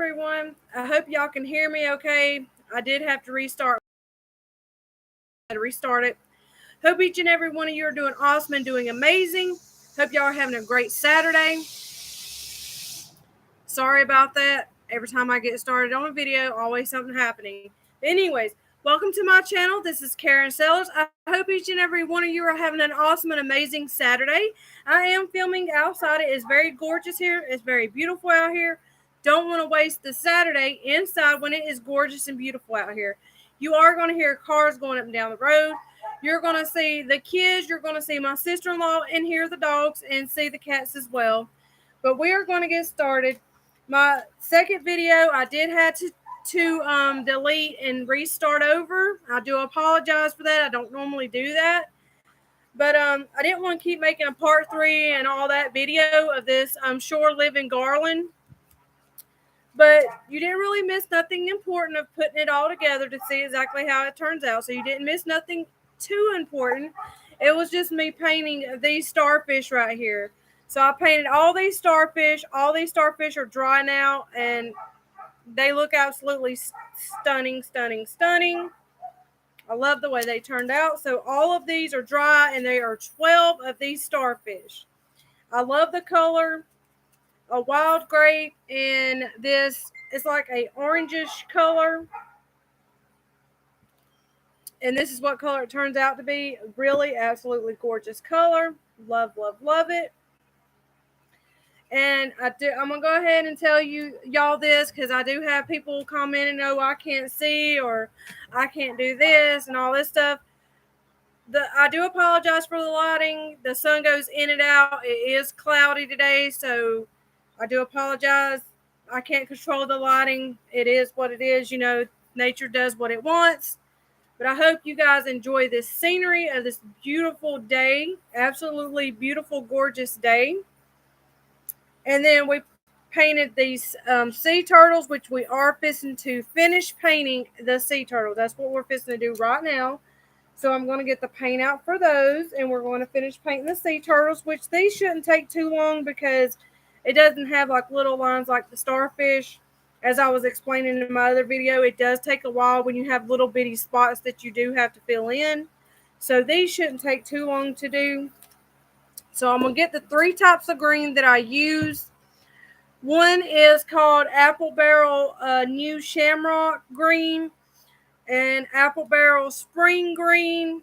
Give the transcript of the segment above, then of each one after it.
everyone. I hope y'all can hear me okay. I did have to restart. It. Hope each and every one of you are doing awesome and doing amazing. Hope y'all are having a great Saturday. Sorry about that. Every time I get started on a video, always something happening. But anyways, welcome to my channel. This is Karen Sellers. I hope each and every one of you are having an awesome and amazing Saturday. I am filming outside. It is very gorgeous here. It's very beautiful out here. Don't want to waste the Saturday inside when it is gorgeous and beautiful out here. You are going to hear cars going up and down the road. You're going to see the kids. You're going to see my sister-in-law and hear the dogs and see the cats as well. But we are going to get started. My second video, I did have to delete and restart over. I do apologize for that. I don't normally do that. But I didn't want to keep making a part 3 and all that video of this shore living garland. But you didn't really miss nothing important of putting it all together to see exactly how it turns out. So you didn't miss nothing too important. It was just me painting these starfish right here. So I painted all these starfish. All these starfish are dry now, and they look absolutely stunning, stunning, stunning. I love the way they turned out. So all of these are dry, and there are 12 of these starfish. I love the color. A wild grape, and this is like a orangish color. And this is what color it turns out to be. Really, absolutely gorgeous color. Love, love, love it. And I'm gonna go ahead and tell y'all this because I do have people commenting, "Oh, I can't see," or "I can't do this," and all this stuff. I do apologize for the lighting. The sun goes in and out. It is cloudy today, so I do apologize. I can't control the lighting. It is what it is. You know, nature does what it wants. But I hope you guys enjoy this scenery of this beautiful day. Absolutely beautiful, gorgeous day. And then we painted these sea turtles, which we are fixing to finish painting the sea turtle. That's what we're fixing to do right now. So I'm going to get the paint out for those, and we're going to finish painting the sea turtles, which these shouldn't take too long because it doesn't have like little lines like the starfish. As I was explaining in my other video, it does take a while when you have little bitty spots that you do have to fill in. So these shouldn't take too long to do. So I'm going to get the 3 types of green that I use. One is called Apple Barrel New Shamrock Green, and Apple Barrel Spring Green,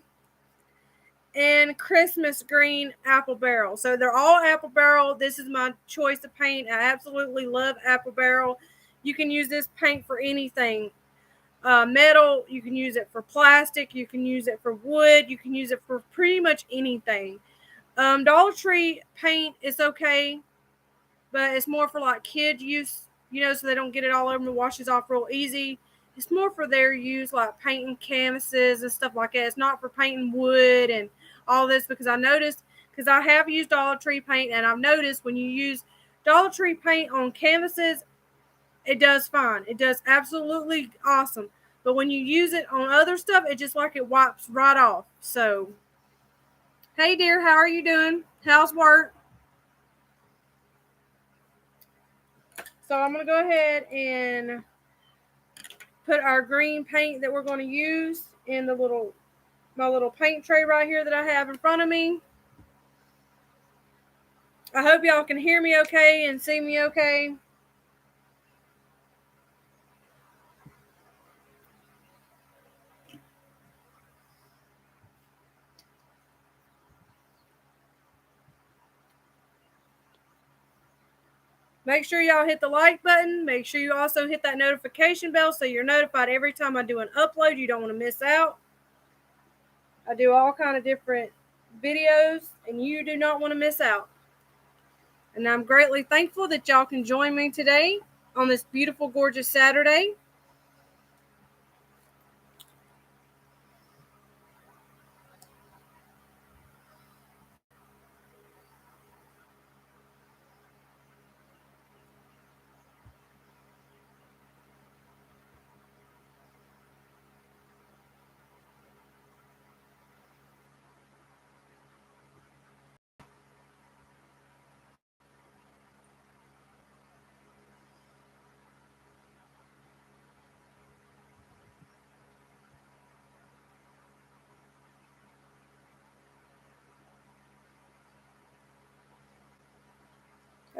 and Christmas Green Apple Barrel. So they're all Apple Barrel. This is my choice of paint. I absolutely love Apple Barrel. You can use this paint for anything. Metal, you can use it for plastic, you can use it for wood, you can use it for pretty much anything. Dollar Tree paint is okay, but it's more for like kid use, you know, so they don't get it all over and washes off real easy. It's more for their use, like painting canvases and stuff like that. It's not for painting wood and all this, because I noticed, because I have used Dollar Tree paint, and I've noticed when you use Dollar Tree paint on canvases, it does fine. It does absolutely awesome. But when you use it on other stuff, it just like it wipes right off. So, hey dear, how are you doing? How's work? So I'm going to go ahead and put our green paint that we're going to use in the my little paint tray right here that I have in front of me. I hope y'all can hear me okay and see me okay. Make sure y'all hit the like button. Make sure you also hit that notification bell so you're notified every time I do an upload. You don't want to miss out. I do all kind of different videos, and you do not want to miss out. And I'm greatly thankful that y'all can join me today on this beautiful, gorgeous Saturday.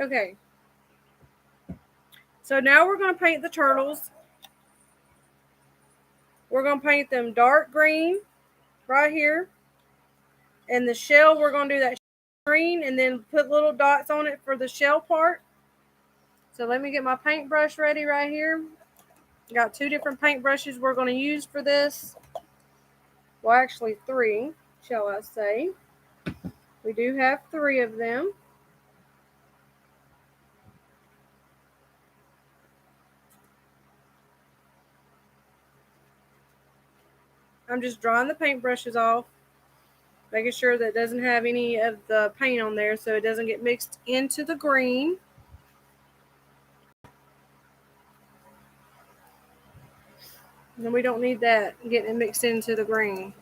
Okay. So now we're going to paint the turtles. We're going to paint them dark green right here. And the shell, we're going to do that green and then put little dots on it for the shell part. So let me get my paintbrush ready right here. Got 2 different paintbrushes we're going to use for this. Well, actually 3, shall I say. We do have 3 of them. I'm just drying the paintbrushes off, making sure that it doesn't have any of the paint on there so it doesn't get mixed into the green. And we don't need that getting mixed into the green.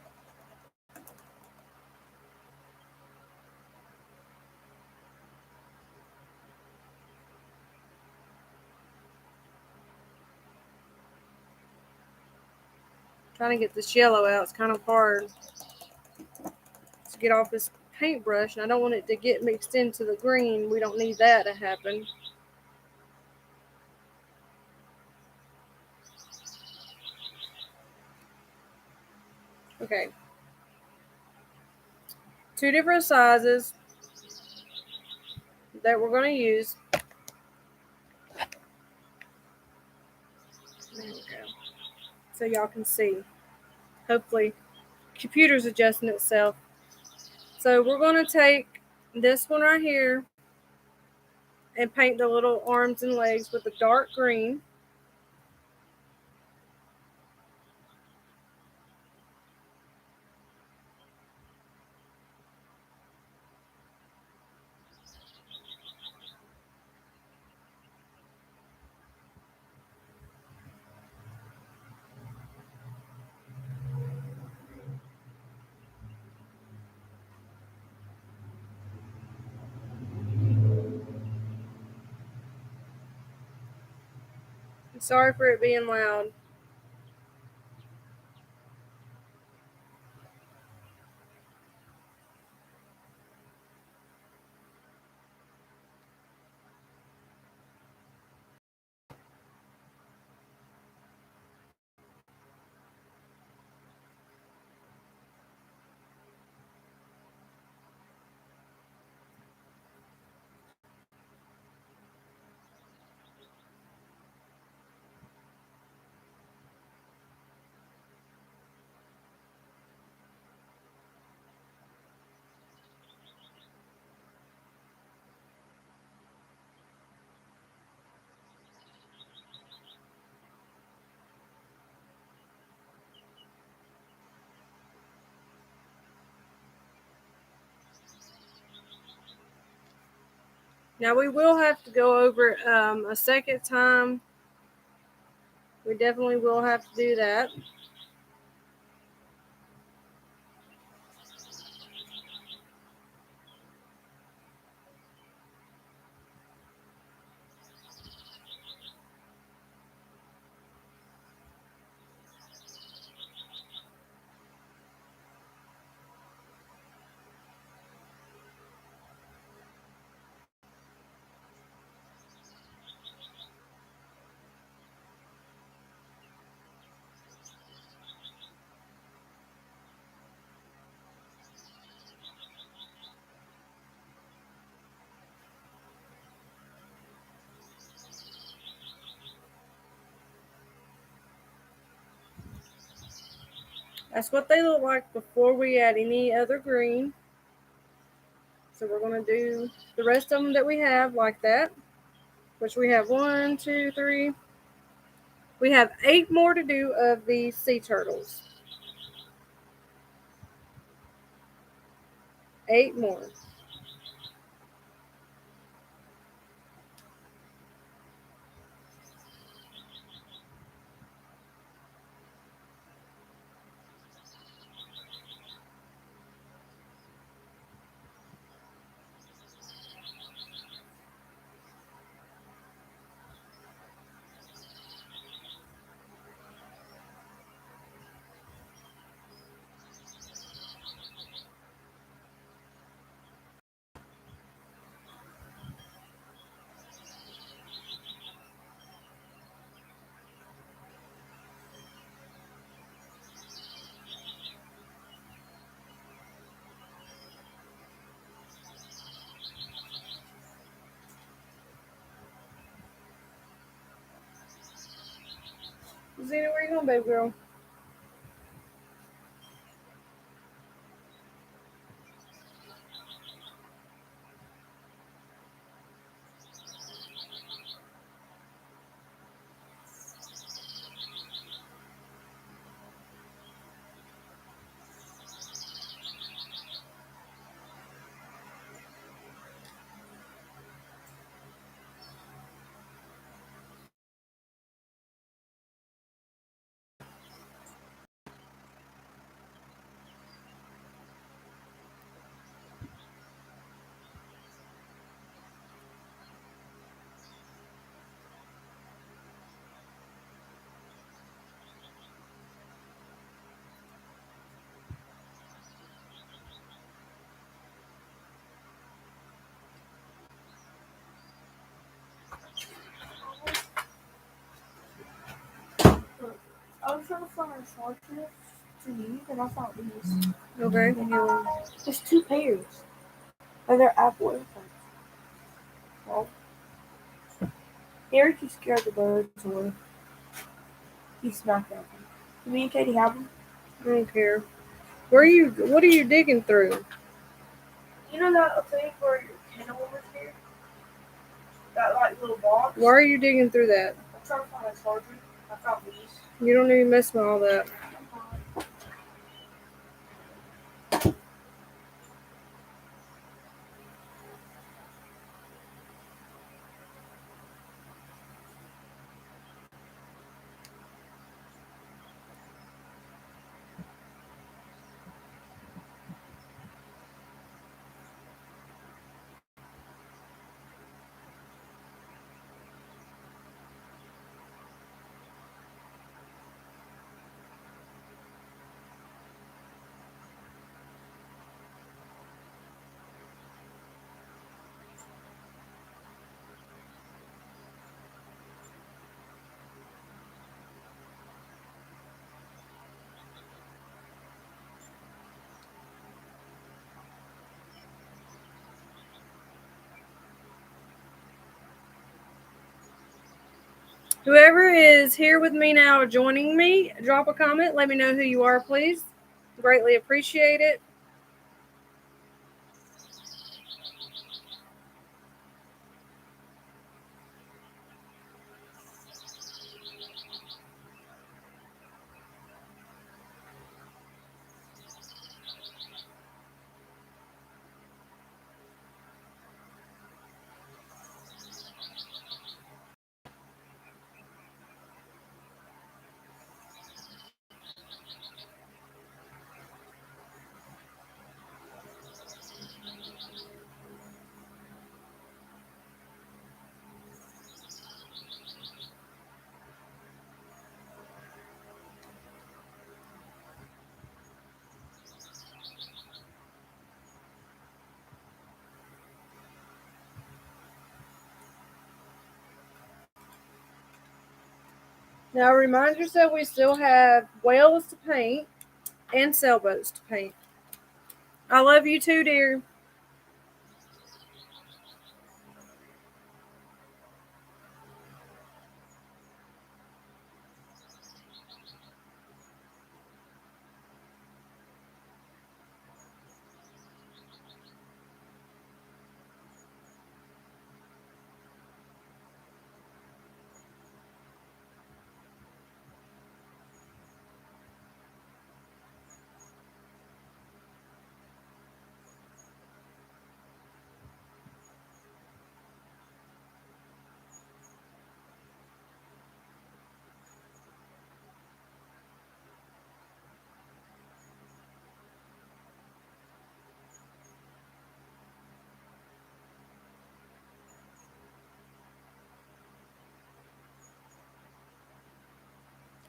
Trying to get this yellow out, it's kind of hard to get off this paintbrush, and I don't want it to get mixed into the green. We don't need that to happen. Okay. 2 different sizes that we're going to use. There we go. So y'all can see. Hopefully, computer's adjusting itself. So we're going to take this one right here and paint the little arms and legs with the dark green. Sorry for it being loud. Now we will have to go over it a second time. We definitely will have to do that. That's what they look like before we add any other green. So we're going to do the rest of them that we have like that, which we have 1, 2, 3. We have 8 more to do of these sea turtles. 8 more. Zena, where you going, baby girl? I was trying to find a charger to use, and I found these. Okay. There's two pairs, and they're Apple AirPods. Well, Eric is scared of the birds, or he smacked at them. Do me and Katie have them? I don't care. What are you digging through? You know that thing where your kennel was here? That like little box? Why are you digging through that? I'm trying to find a charger. I found these. You don't need to mess with all that. Whoever is here with me now joining me, drop a comment. Let me know who you are, please. Greatly appreciate it. Now remind yourself we still have whales to paint and sailboats to paint. I love you too, dear.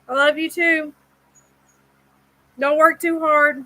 I love you too. Don't work too hard.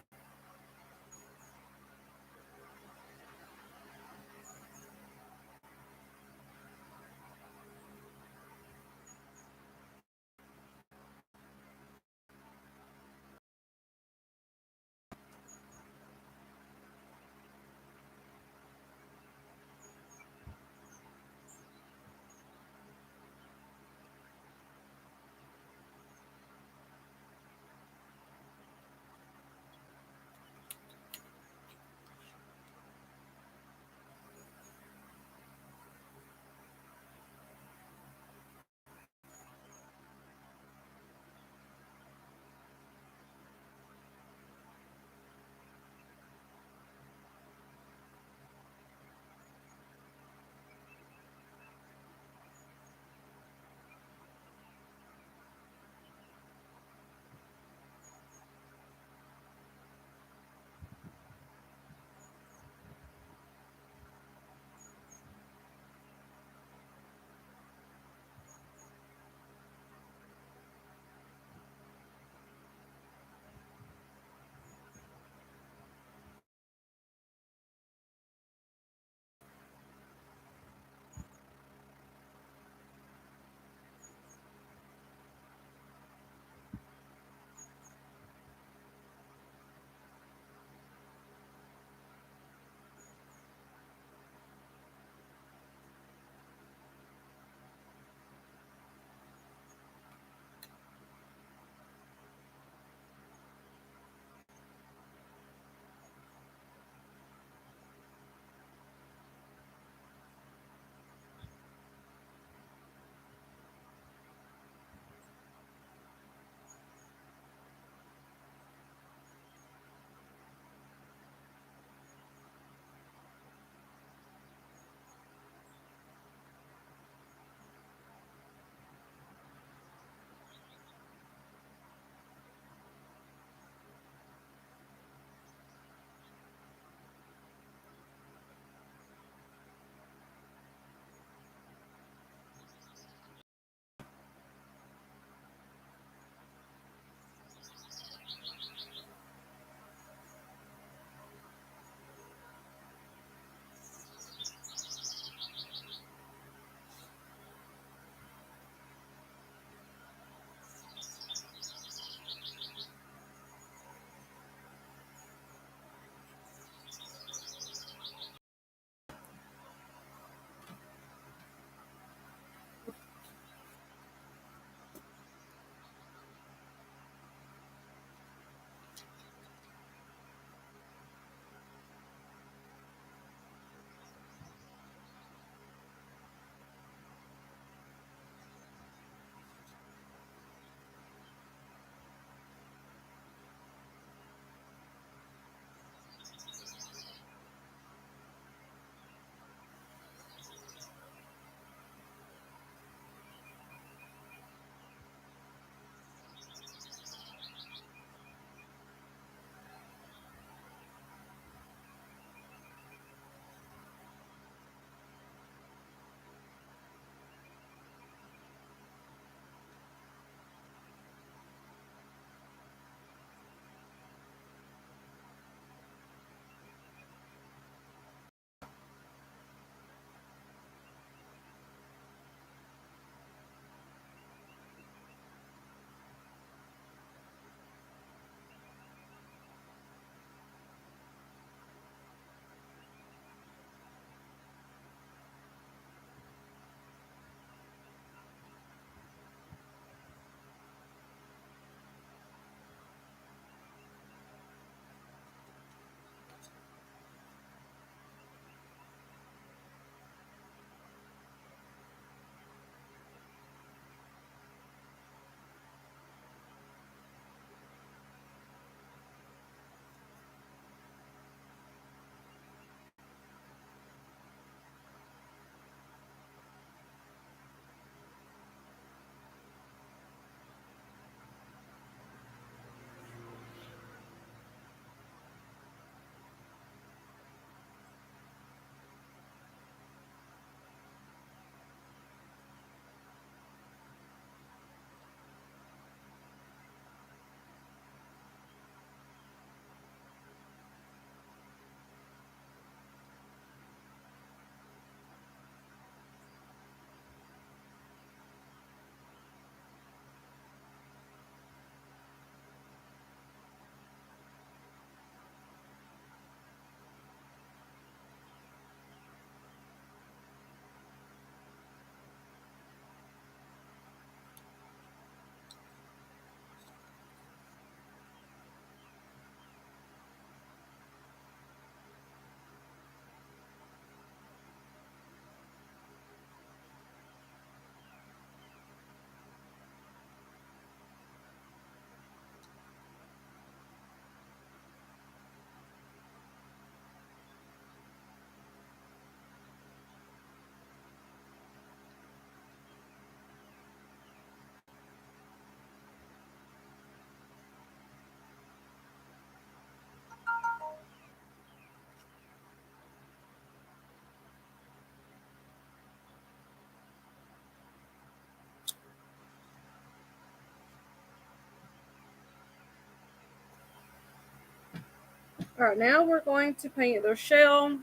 Alright, now we're going to paint their shell.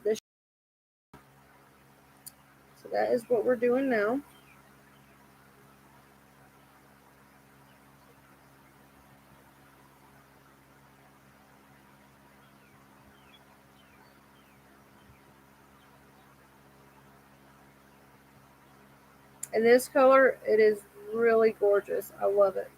So that is what we're doing now. And this color, it is really gorgeous. I love it.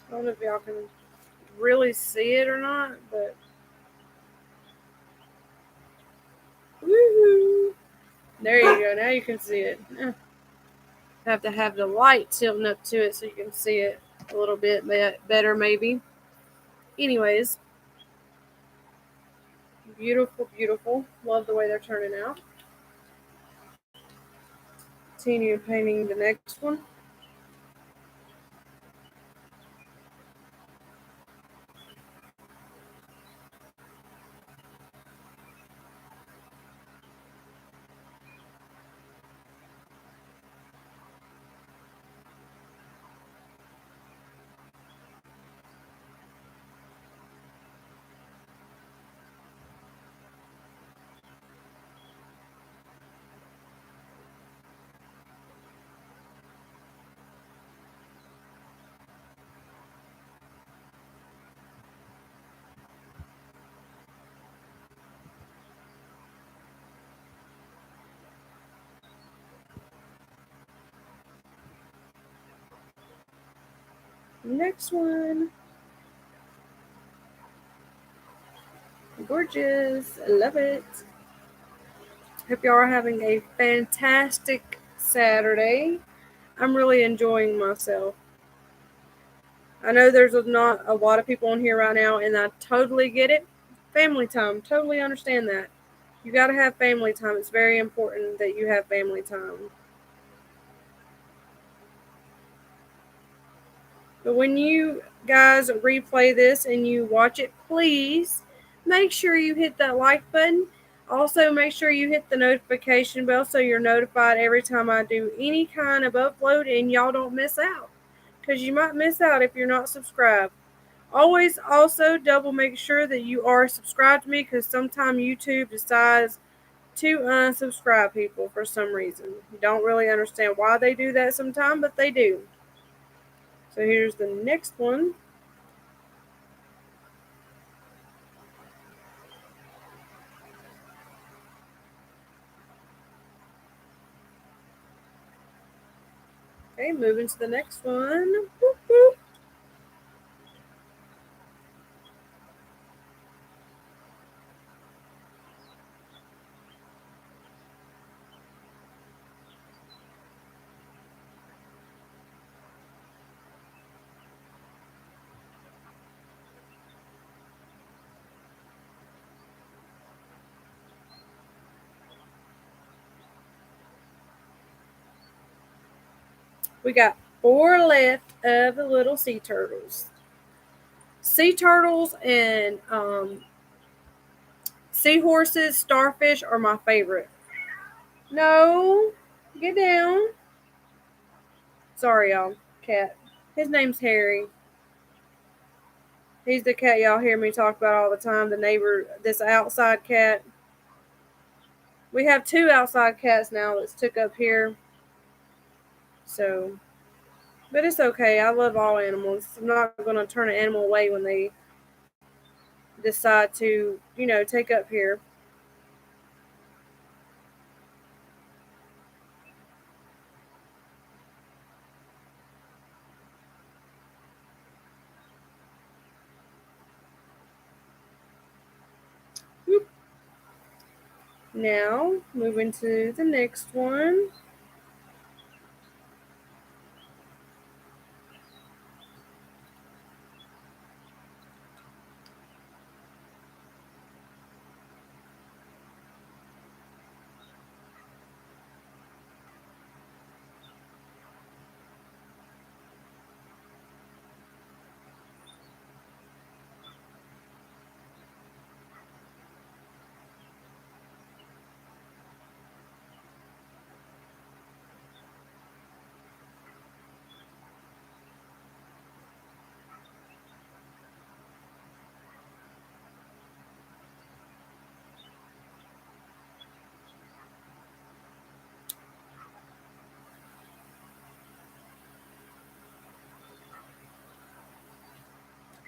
I don't know if y'all can really see it or not, but woohoo! There you go. Now you can see it. Have to have the light tilting up to it so you can see it a little bit better, maybe. Anyways, beautiful, beautiful. Love the way they're turning out. Continue painting the next one. Next one. Gorgeous. I love it. Hope y'all are having a fantastic Saturday. I'm really enjoying myself. I know there's not a lot of people on here right now, and I totally get it. Family time. Totally understand that. You got to have family time. It's very important that you have family time. But when you guys replay this and you watch it, please make sure you hit that like button. Also, make sure you hit the notification bell so you're notified every time I do any kind of upload and y'all don't miss out. Because you might miss out if you're not subscribed. Always also double make sure that you are subscribed to me because sometimes YouTube decides to unsubscribe people for some reason. You don't really understand why they do that sometimes, but they do. So here's the next one. Okay, moving to the next one. Boop, boop. We got 4 left of the little sea turtles. Sea turtles and seahorses, starfish are my favorite. No, get down. Sorry, y'all. Cat. His name's Harry. He's the cat y'all hear me talk about all the time. The neighbor, this outside cat. We have 2 outside cats now that's took up here. So, but it's okay. I love all animals. I'm not going to turn an animal away when they decide to, take up here. Now, moving to the next one.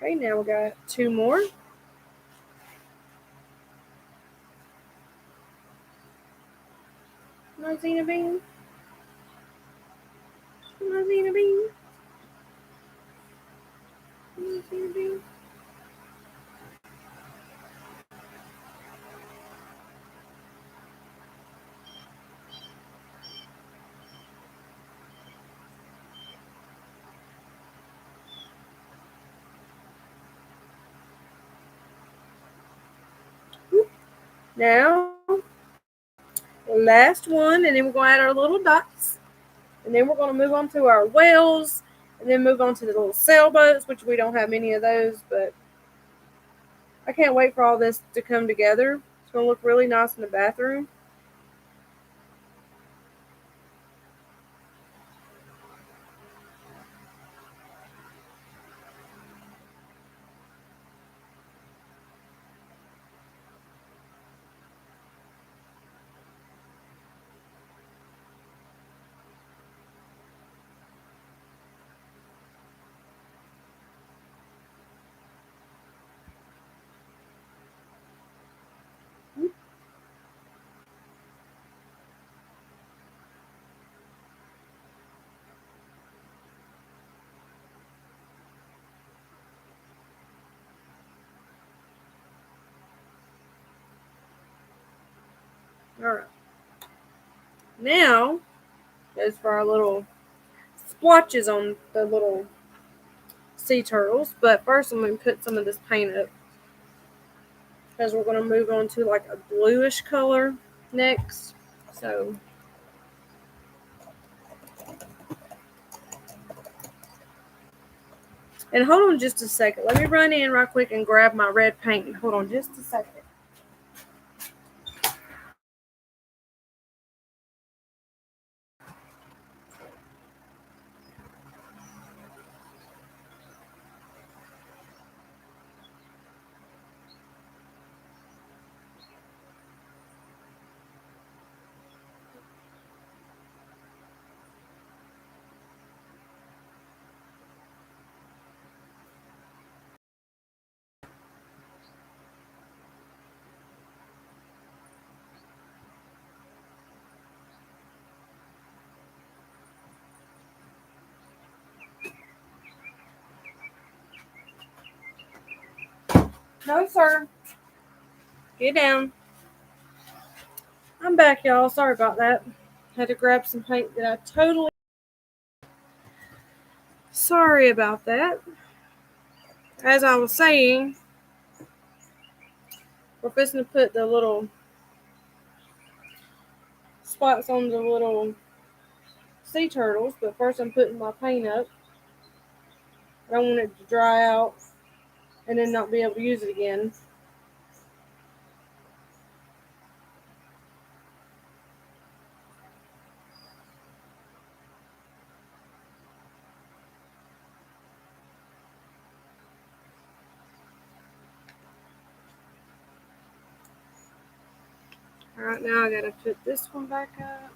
Okay, now we got 2 more. Mazina Bean. Mazina Bean. Mazina Bean. Now, last one, and then we're going to add our little dots. And then we're going to move on to our whales, and then move on to the little sailboats, which we don't have many of those, but I can't wait for all this to come together. It's going to look really nice in the bathroom. All right. Now, as for our little splotches on the little sea turtles. But first, I'm going to put some of this paint up because we're going to move on to like a bluish color next. So, and hold on just a second. Let me run in right quick and grab my red paint. Hold on just a second. No, sir. Get down. I'm back, y'all. Sorry about that. Had to grab some paint that I totally. Sorry about that. As I was saying, we're fixing to put the little spots on the little sea turtles, but first I'm putting my paint up. I don't want it to dry out and then not be able to use it again. Alright, now I gotta put this one back up.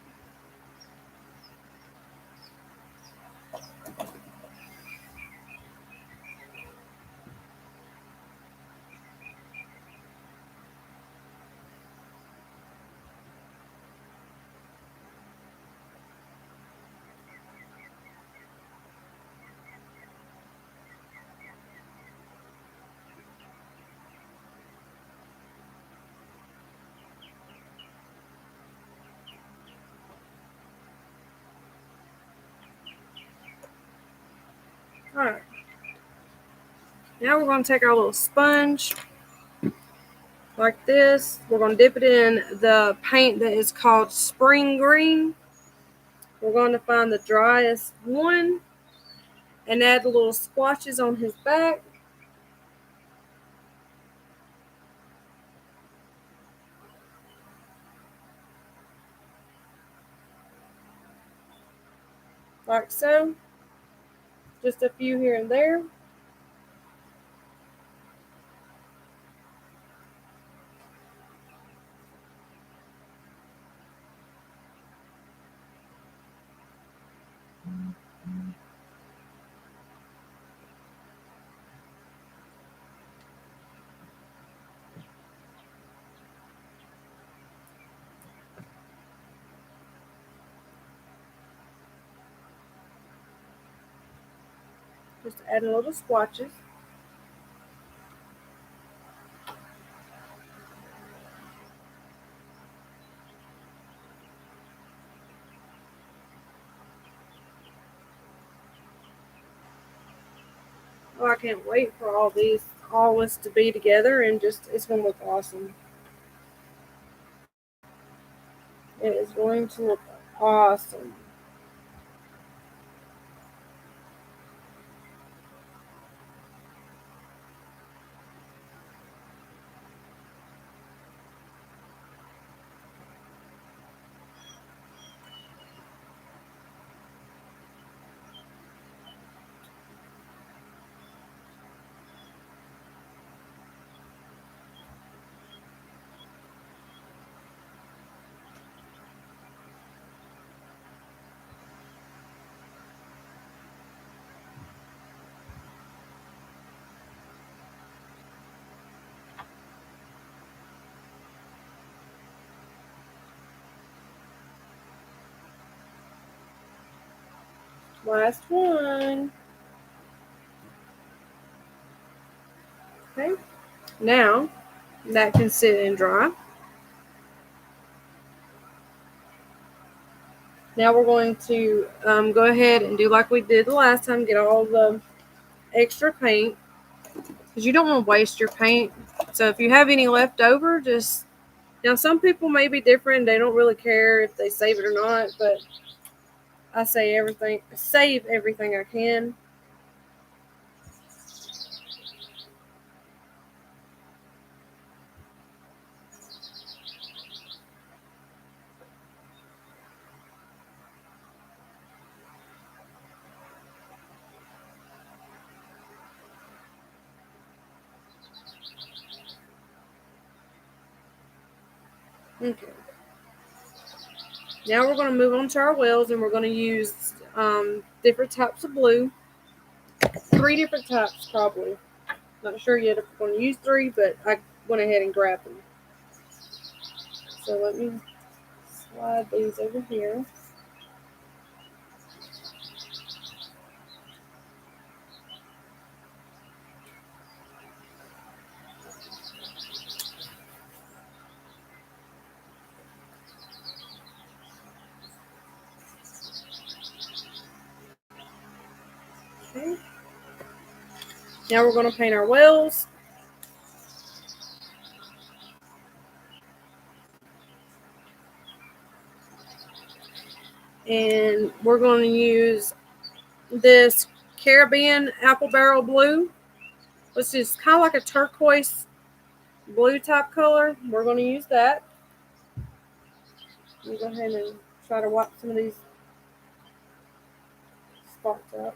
Alright. Now we're going to take our little sponge like this. We're going to dip it in the paint that is called spring green. We're going to find the driest one and add the little splotches on his back. Like so. Just a few here and there. Just add a little splotches. Oh, I can't wait for all this to be together and just, it's going to look awesome. It is going to look awesome. Last one. Okay. Now that can sit and dry. Now we're going to go ahead and do like we did the last time. Get all the extra paint because you don't want to waste your paint. So if you have any left over, just, now some people may be different. They don't really care if they save it or not, but I save everything I can. Okay. Now we're going to move on to our whales, and we're going to use different types of blue. 3 different types, probably. Not sure yet if we're going to use 3, but I went ahead and grabbed them. So let me slide these over here. Okay. Now we're going to paint our whales. And we're going to use this Caribbean Apple Barrel Blue, which is kind of like a turquoise blue type color. We're going to use that. Let me go ahead and try to wipe some of these spots up.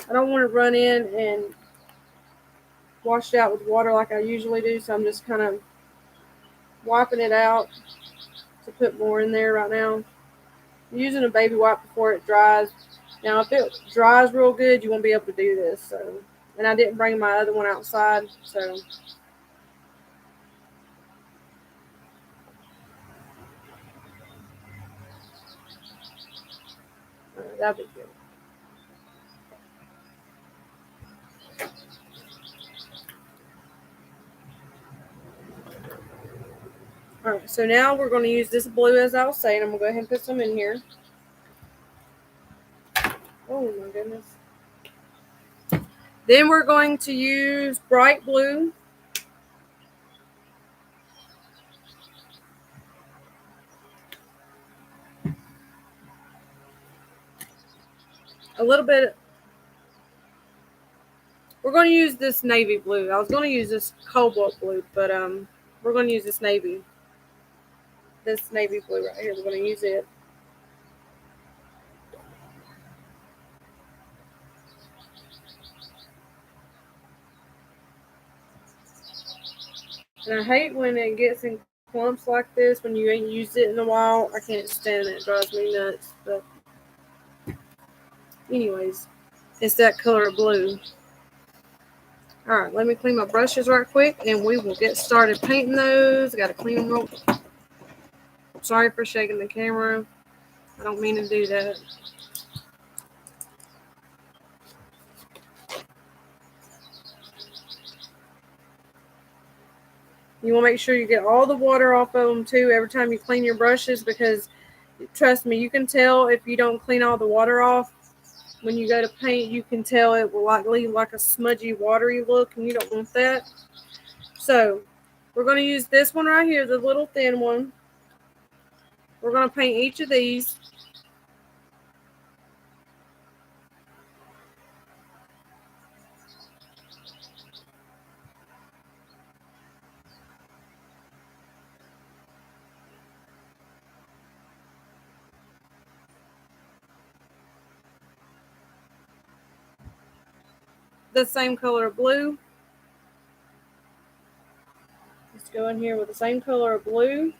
I don't want to run in and wash it out with water like I usually do, so I'm just kind of wiping it out to put more in there right now. I'm using a baby wipe before it dries. Now, if it dries real good, you won't be able to do this. So, and I didn't bring my other one outside, so that'd be good. All right, so now we're going to use this blue, as I was saying. I'm going to go ahead and put some in here. Oh my goodness. Then we're going to use bright blue. A little bit. We're going to use this navy blue. I was going to use this cobalt blue, but we're going to use this navy. This navy blue right here. We're going to use it. And I hate when it gets in clumps like this when you ain't used it in a while. I can't stand it. It drives me nuts. But anyways, it's that color of blue. All right, let me clean my brushes right quick, and we will get started painting those. I got to clean them real quick. Sorry for shaking the camera. I don't mean to do that. You want to make sure you get all the water off of them too every time you clean your brushes, because trust me, you can tell if you don't clean all the water off. When you go to paint, you can tell it will leave like a smudgy, watery look, and you don't want that. So we're going to use this one right here, the little thin one. We're going to paint each of these. The same color of blue. Let's go in here with the same color of blue.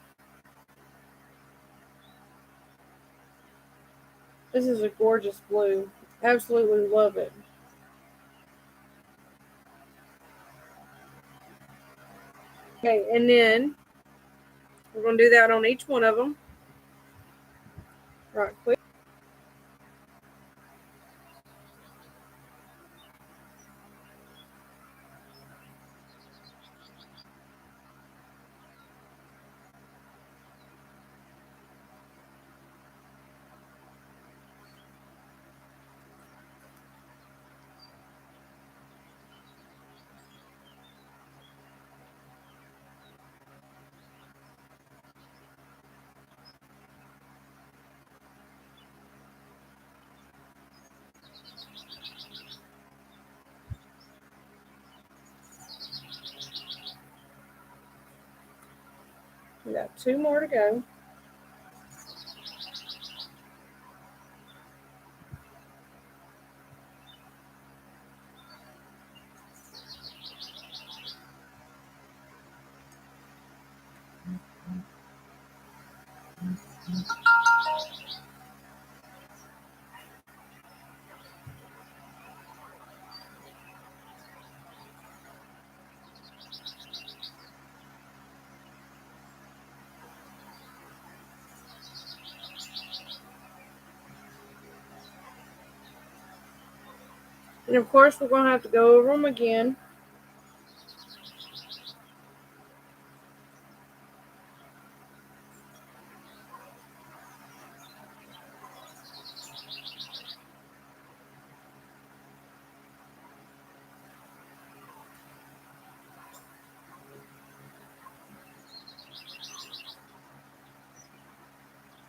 This is a gorgeous blue. Absolutely love it. Okay, and then we're going to do that on each one of them. Right quick. We got two more to go. And of course, we're going to have to go over them again.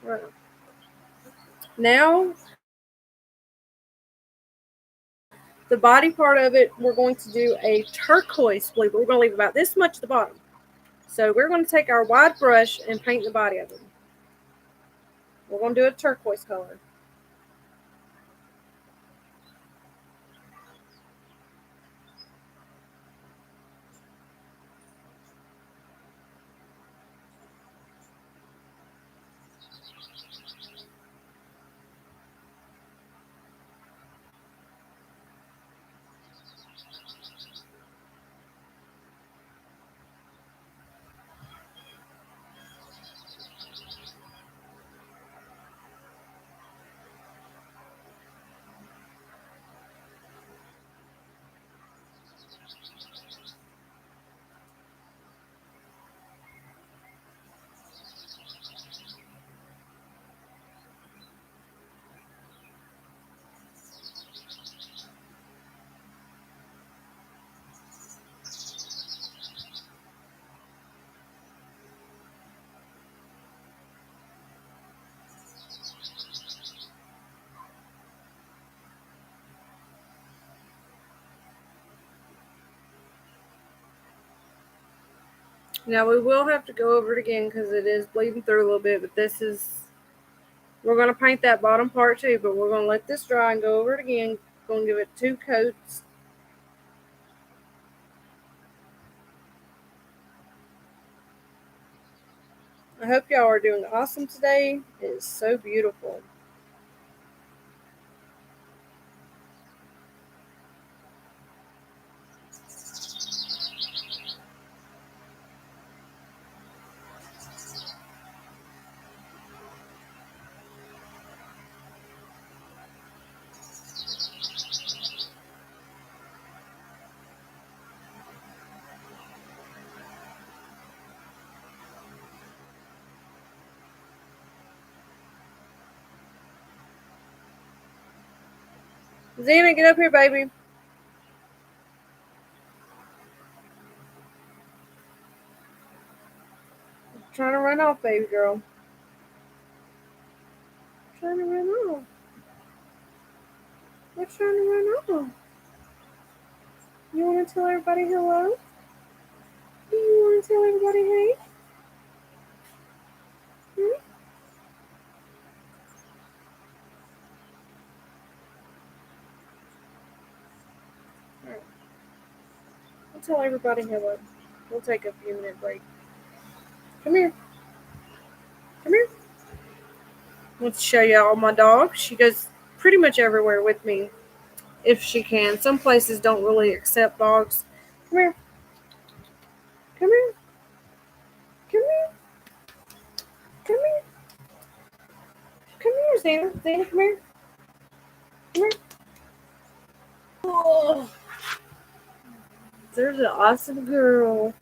Right. Now, the body part of it, we're going to do a turquoise blue, but we're going to leave about this much at the bottom. So we're going to take our wide brush and paint the body of it. We're going to do a turquoise color. Now we will have to go over it again because it is bleeding through a little bit, but we're going to paint that bottom part too, but we're going to let this dry and go over it again. Going to give it 2 coats. I hope y'all are doing awesome today. It is so beautiful. Xena, get up here, baby. Trying to run off, baby girl. Trying to run off. We're trying to run off. You want to tell everybody hello? Do you want to tell everybody hey? Hmm? Alright. I'll tell everybody hello. We'll take a few minute break. Come here. Come here. Let's show y'all my dog. She goes pretty much everywhere with me if she can. Some places don't really accept dogs. Come here. Come here. Come here. Come here. Come here, Xena. Xena, come here. Come here. Oh, there's an awesome girl.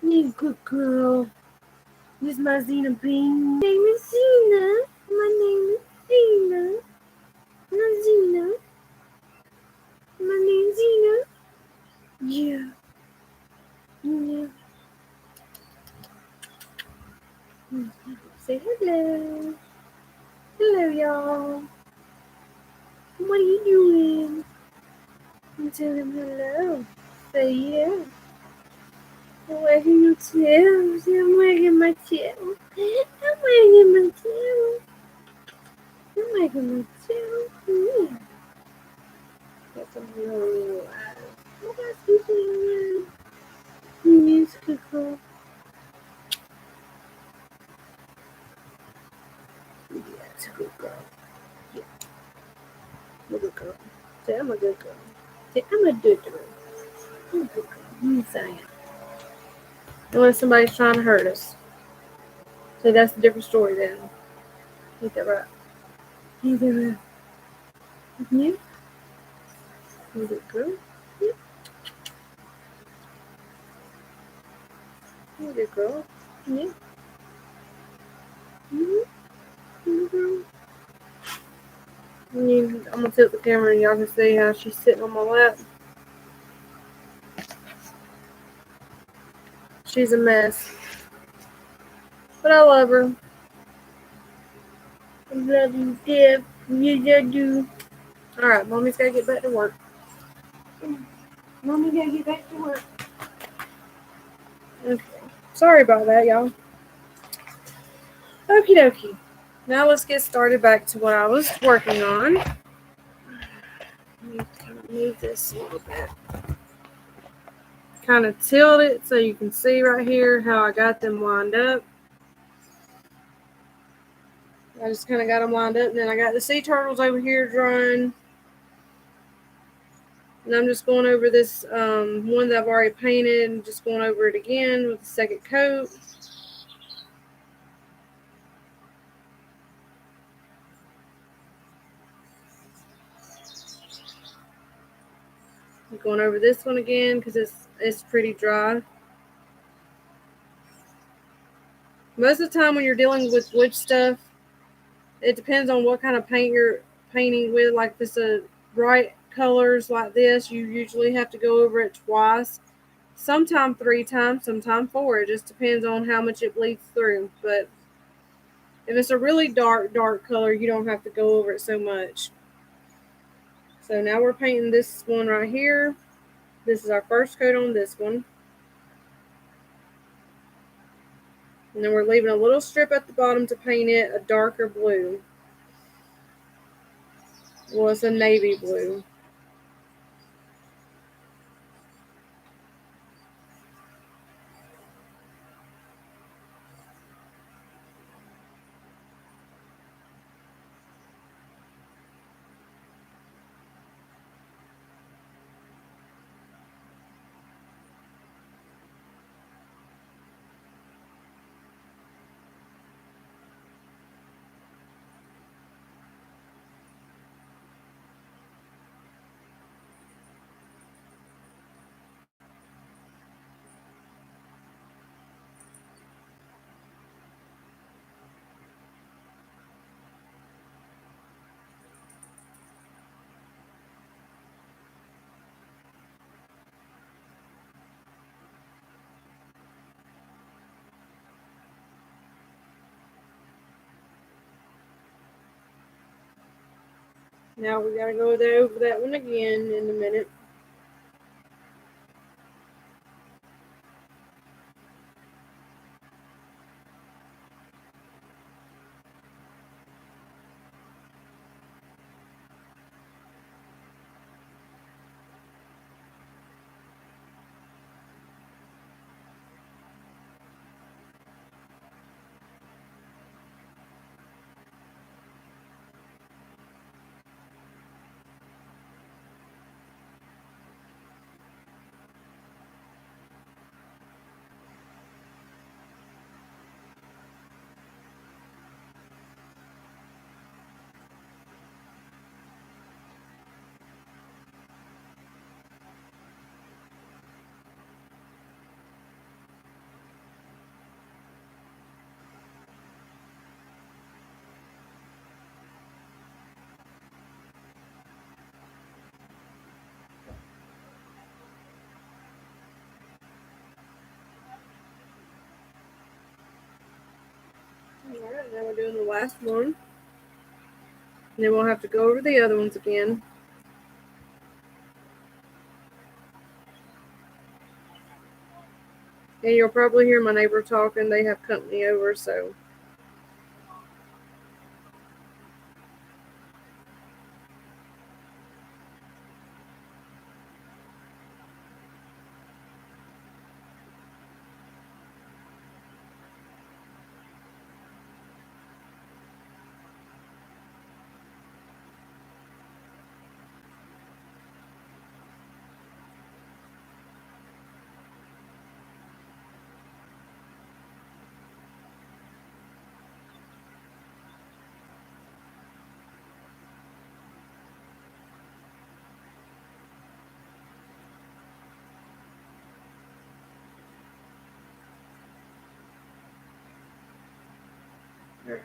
You good girl. This is my Xena Bean. My name is Xena. My name is Xena. My Xena. My name's Xena. Yeah. Yeah. Say hello. Hello, y'all. What are you doing? I'm telling him hello. Say yeah. I'm wagging your tail. See, I'm wagging my tail. I'm wagging my tail. I'm wagging my tail. Yeah. That's a real eyes. Oh, that's good. Yes, good girl. Yeah, it's a good girl. Yeah. I'm a good girl. Say, I'm a good girl. Say, I'm a good girl. I'm a good girl. Yes, I am. Unless somebody's trying to hurt us. So that's a different story then. Ain't that right? Ain't that right? Yeah? Is it good? Is it good? Yeah. I'm gonna tilt the camera and y'all can see how she's sitting on my lap. She's a mess. But I love her. I love you, Deb. Yes, I do. Alright, Mommy's gotta get back to work. Mommy gotta get back to work. Okay. Sorry about that, y'all. Okie dokie. Now let's get started back to what I was working on. Let me kind of move this a little bit. Kind of tilt it so you can see right here how I got them lined up. I just kind of got them lined up, and then I got the sea turtles over here drying. And I'm just going over this one that I've already painted and just going over it again with the second coat. I'm going over this one again because it's pretty dry. Most of the time when you're dealing with wood stuff, it depends on what kind of paint you're painting with. Like if it's a bright colors like this, you usually have to go over it twice. Sometimes 3 times, sometimes 4. It just depends on how much it bleeds through. But if it's a really dark color, you don't have to go over it so much. So now we're painting this one right here. This is our first coat on this one. And then we're leaving a little strip at the bottom to paint it a darker blue. Well, it's a navy blue. Now we gotta go over that one again in a minute. Alright, now we're doing the last one. And then we'll have to go over the other ones again. And you'll probably hear my neighbor talking. They have company over, so. Alright.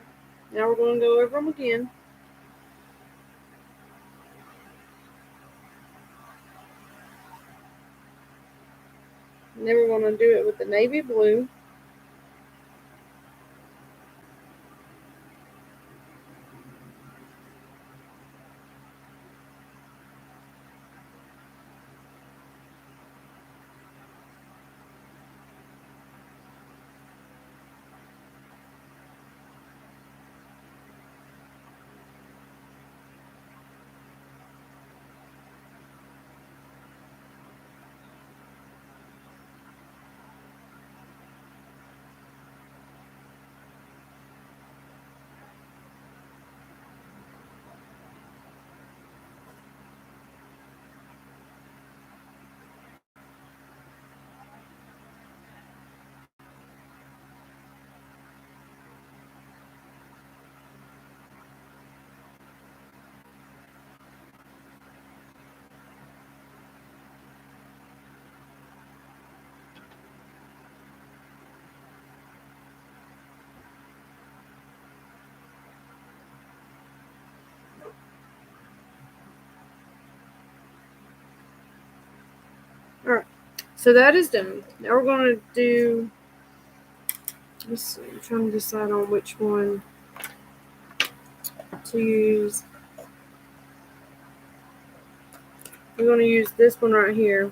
Now we're going to go over them again. And then we're going to do it with the navy blue. Alright, so that is done. Now we're going to do, let's see, I'm trying to decide on which one to use. We're going to use this one right here.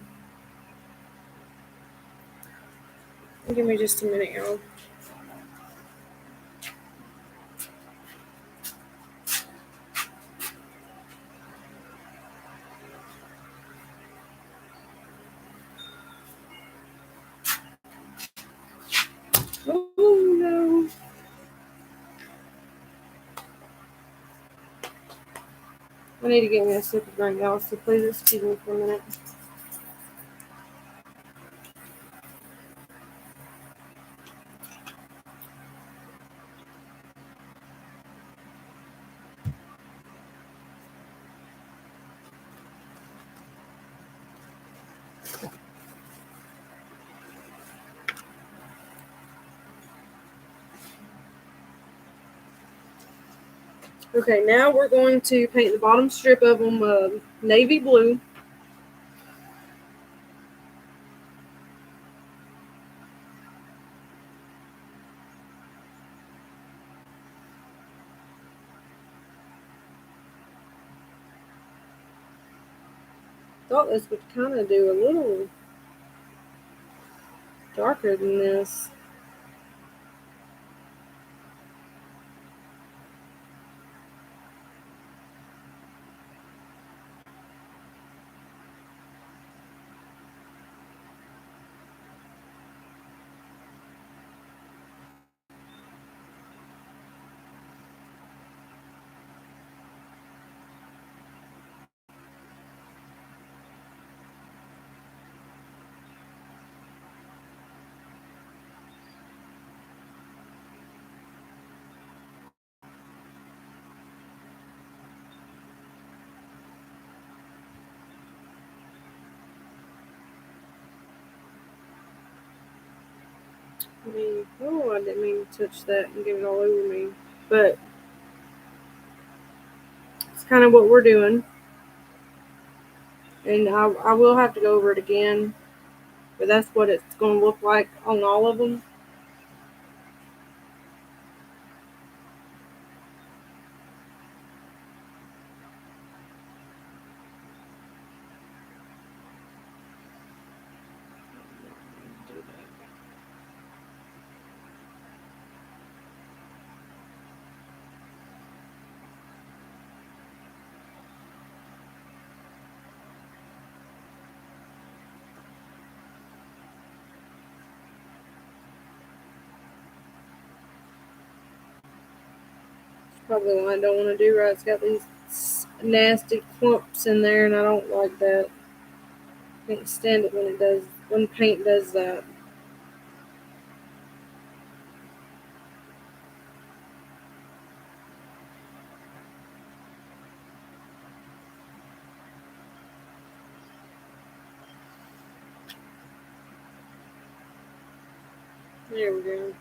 Give me just a minute, y'all. Oh no. I need to get me a sip of drink, y'all, so please excuse me for a minute. Okay, now we're going to paint the bottom strip of them navy blue. Thought this would kind of do a little darker than this. I didn't mean to touch that and get it all over me. But it's kind of what we're doing. And I will have to go over it again. But that's what it's going to look like on all of them. Probably what I don't want to do right. It's got these nasty clumps in there, and I don't like that. I can't stand it when paint does that. There we go.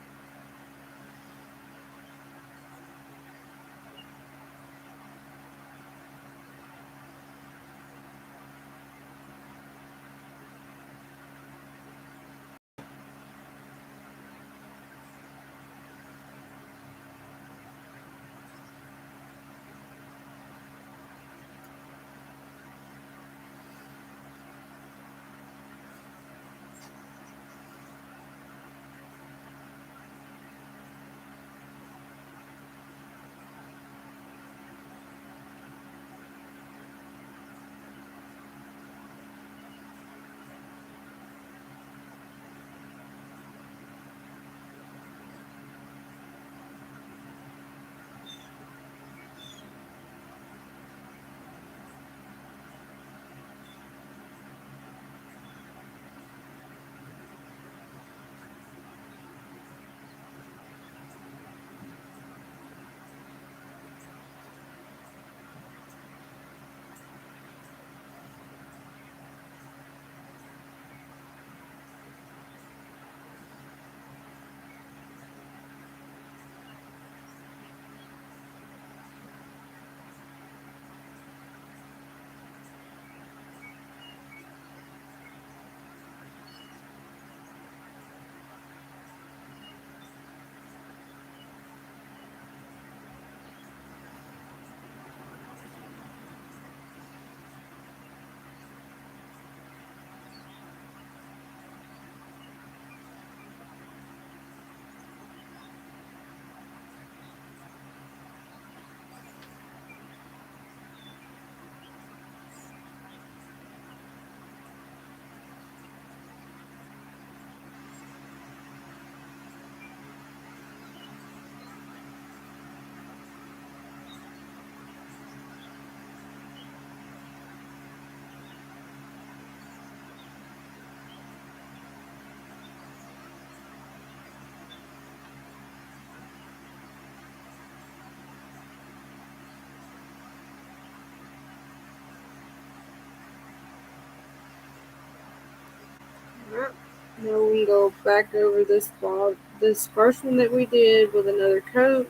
Alright, now we can go back over this first one that we did with another coat.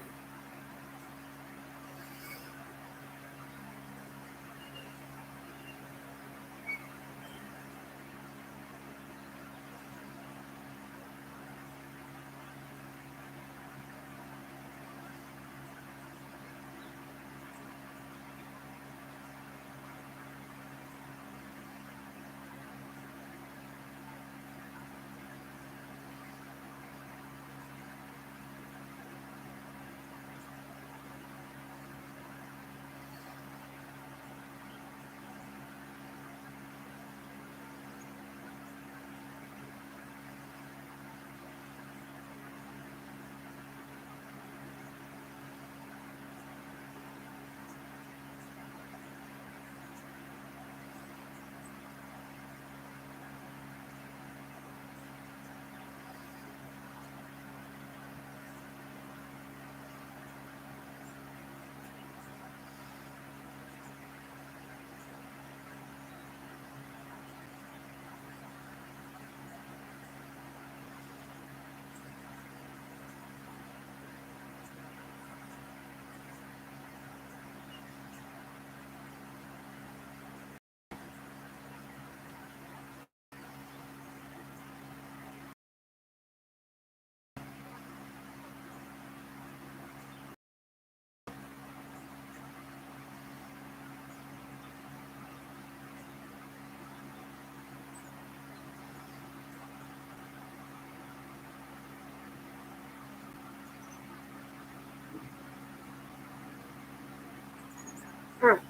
Alright.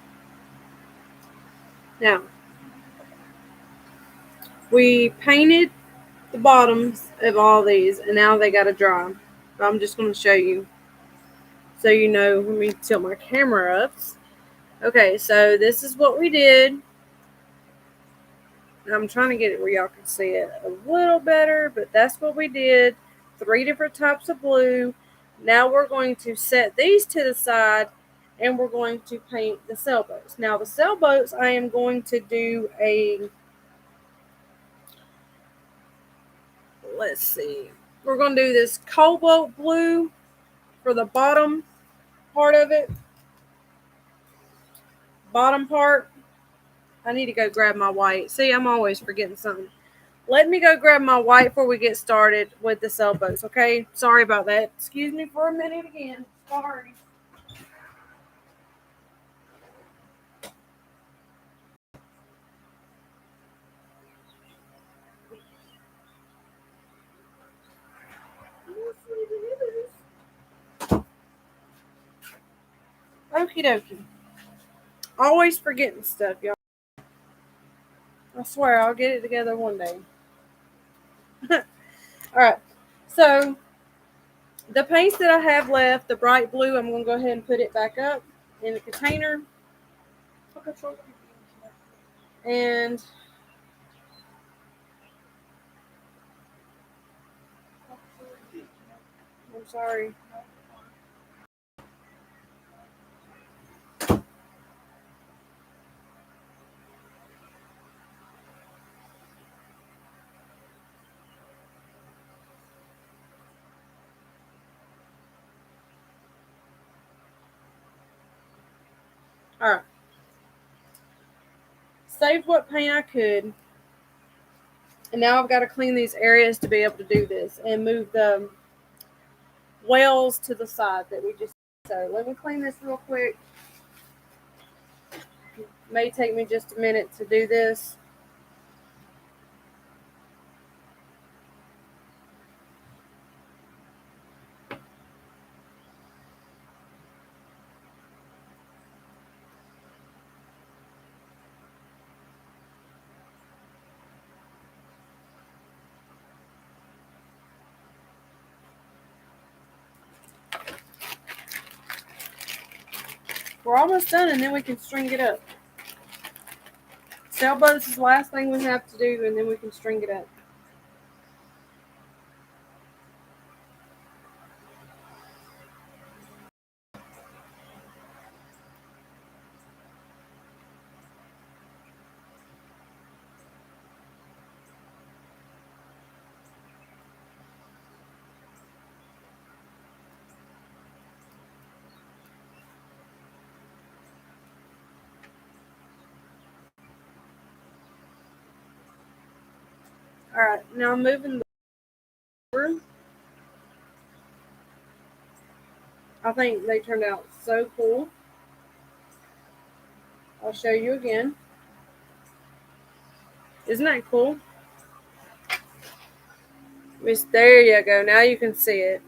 Now, we painted the bottoms of all these, and now they got to dry. I'm just going to show you so you know. Let me tilt my camera up. Okay, so this is what we did. I'm trying to get it where y'all can see it a little better, but that's what we did. 3 different types of blue. Now we're going to set these to the side, and we're going to paint the sailboats. Now the sailboats, I am going to do let's see. We're going to do this cobalt blue for the bottom part of it. Bottom part. I need to go grab my white. See, I'm always forgetting something. Let me go grab my white before we get started with the sailboats, okay? Sorry about that. Excuse me for a minute again. Sorry. Okie dokie. Always forgetting stuff, y'all. I swear I'll get it together one day. Alright. So, the paints that I have left, the bright blue, I'm going to go ahead and put it back up in the container. And I'm sorry. Alright. Saved what paint I could. And now I've got to clean these areas to be able to do this and move the wells to the side that we just. So let me clean this real quick. It may take me just a minute to do this. We're almost done, and then we can string it up. Sailboats is the last thing we have to do, and then we can string it up. Alright, now I'm moving the over. I think they turned out so cool. I'll show you again. Isn't that cool? There you go. Now you can see it.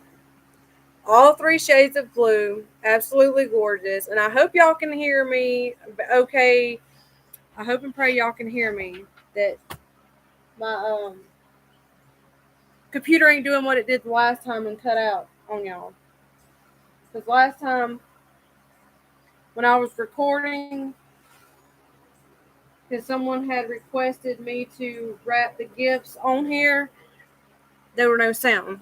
All 3 shades of blue. Absolutely gorgeous. And I hope y'all can hear me okay. I hope and pray y'all can hear me. That my computer ain't doing what it did the last time and cut out on y'all. Because last time when I was recording, because someone had requested me to wrap the gifts on here, there were no sound.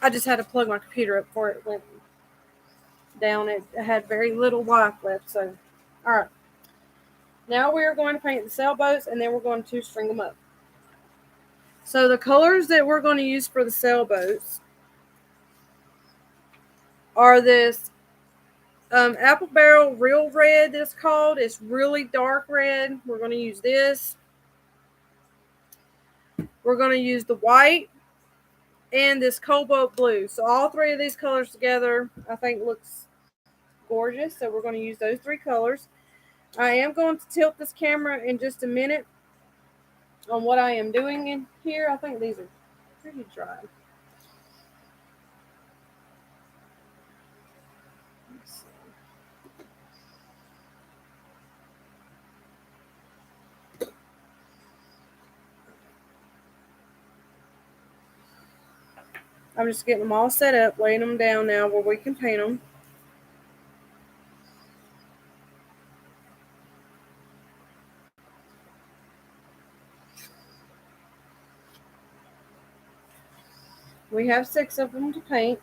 I just had to plug my computer up before it went down. It had very little life left. So, all right. Now we are going to paint the sailboats, and then we're going to string them up. So the colors that we're going to use for the sailboats are this apple barrel real red. It's called. It's really dark red. We're going to use this. We're going to use the white and this cobalt blue. So all 3 of these colors together, I think looks gorgeous. So we're going to use those 3 colors. I am going to tilt this camera in just a minute on what I am doing in here. I think these are pretty dry. I'm just getting them all set up, laying them down now where we can paint them. We have 6 of them to paint.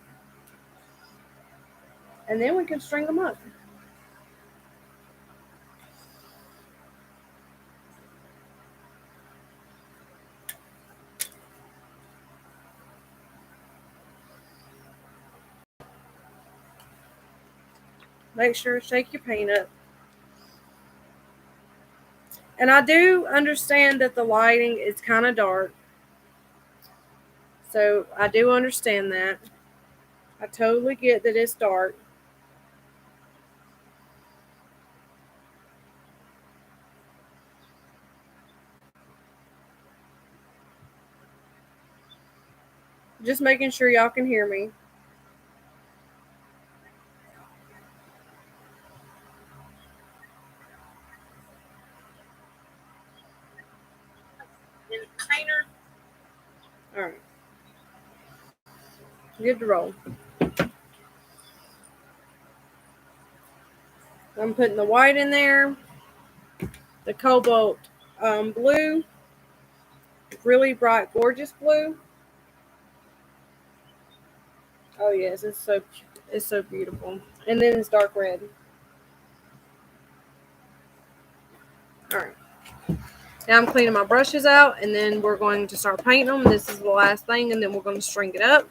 And then we can string them up. Make sure to shake your paint up. And I do understand that the lighting is kind of dark. So I do understand that. I totally get that it's dark. Just making sure y'all can hear me. All right. Good to roll. I'm putting the white in there. The cobalt blue. Really bright, gorgeous blue. Oh yes, it's so beautiful. And then it's dark red. All right. Now I'm cleaning my brushes out, and then we're going to start painting them. This is the last thing, and then we're going to string it up.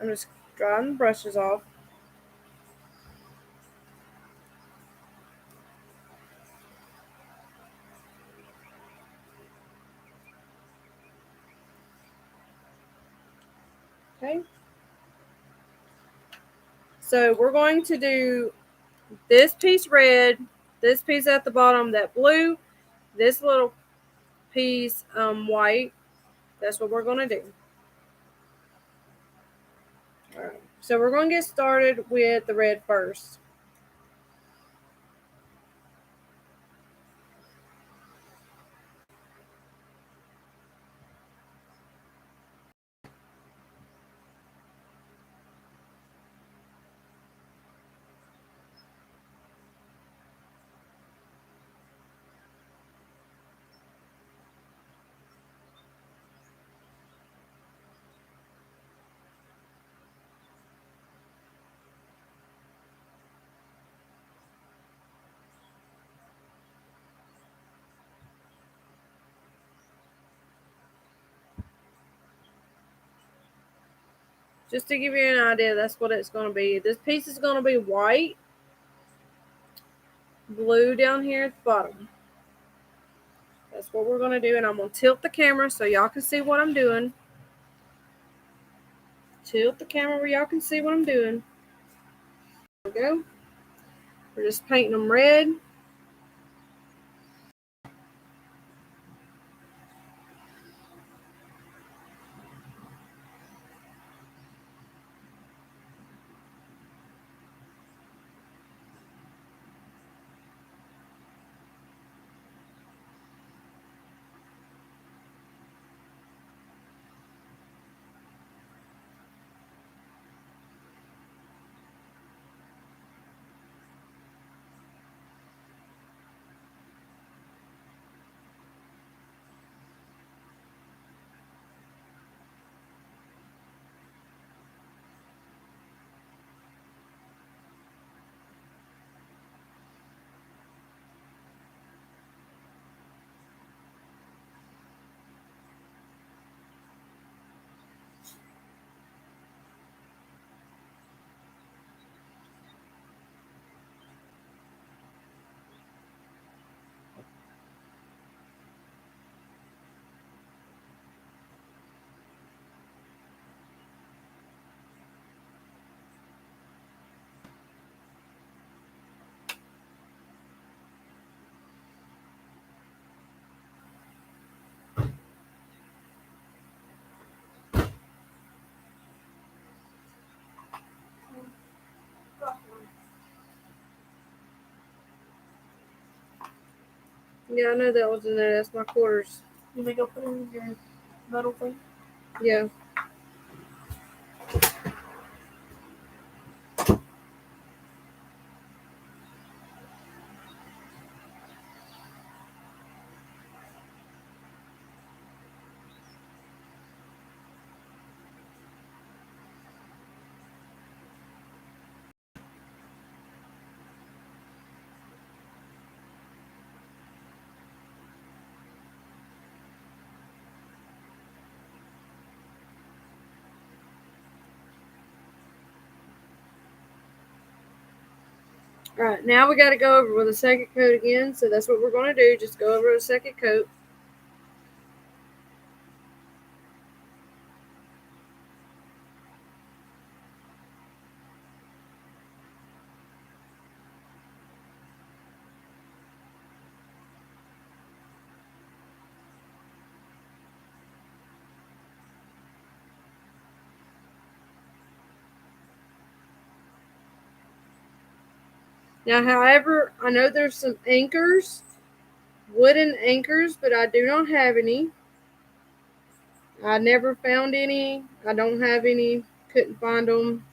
I'm just drying the brushes off. Okay. So we're going to do this piece red, this piece at the bottom, that blue, this little piece white. That's what we're going to do. All right. So we're going to get started with the red first. Just to give you an idea, that's what it's going to be. This piece is going to be white, blue down here at the bottom. That's what we're going to do, and I'm going to tilt the camera so y'all can see what I'm doing. Tilt the camera where y'all can see what I'm doing. There we go. We're just painting them red. Yeah, I know that was in there. That's my quarters. You think I'll put in your metal thing? Yeah. All right, now we got to go over with a second coat again. So that's what we're going to do. Just go over a second coat. Now, however, I know there's some anchors, wooden anchors, but I do not have any. I never found any. I don't have any. Couldn't find them.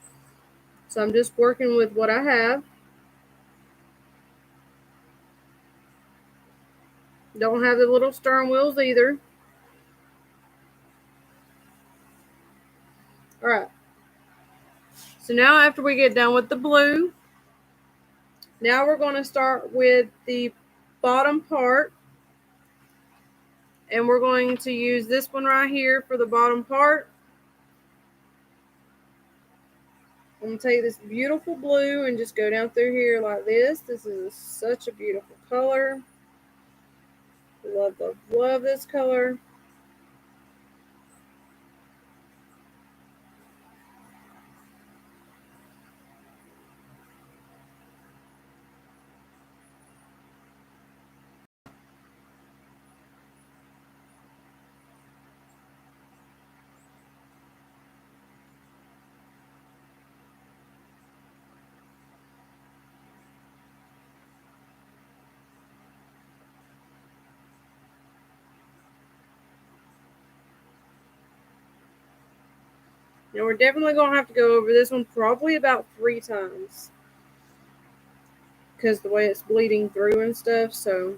So I'm just working with what I have. Don't have the little stern wheels either. All right. So now after we get done with the blue, now we're going to start with the bottom part. And we're going to use this one right here for the bottom part. I'm going to take this beautiful blue and just go down through here like this. This is such a beautiful color. Love, love, love this color. Now we're definitely going to have to go over this one probably about 3 times. Because the way it's bleeding through and stuff, so...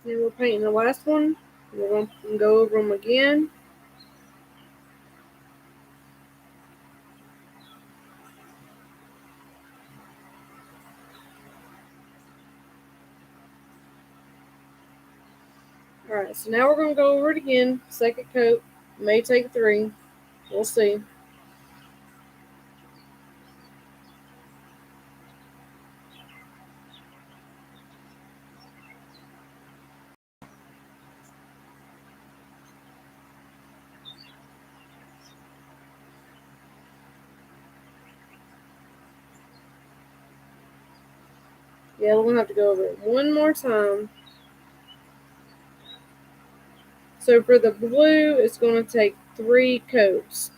Then we're painting the last one. We're going to go over them again. Alright, so now we're going to go over it again. Second coat. May take 3. We'll see. Yeah, we're going to have to go over it one more time. So for the blue, it's going to take 3 coats.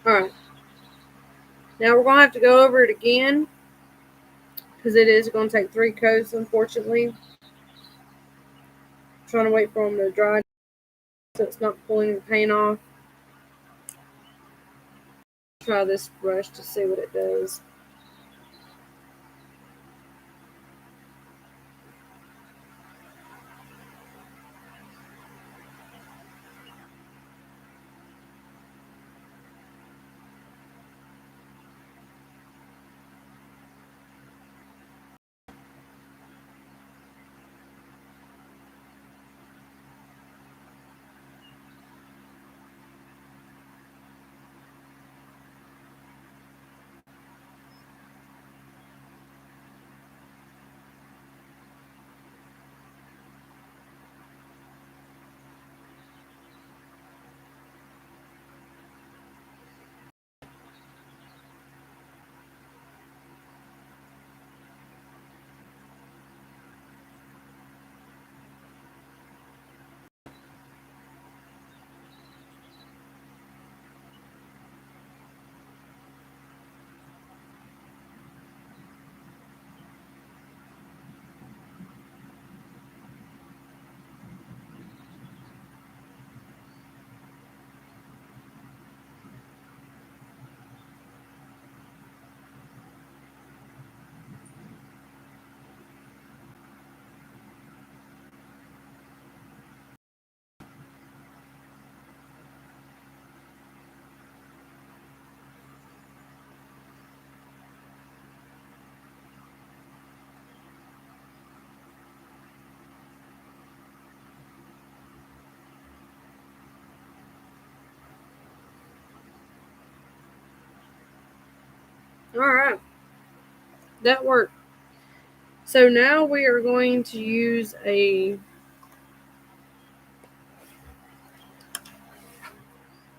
Alright. Now we're going to have to go over it again. Because it is going to take 3 coats, unfortunately. I'm trying to wait for them to dry so it's not pulling the paint off. Try this brush to see what it does. Alright. That worked. So now we are going to use we're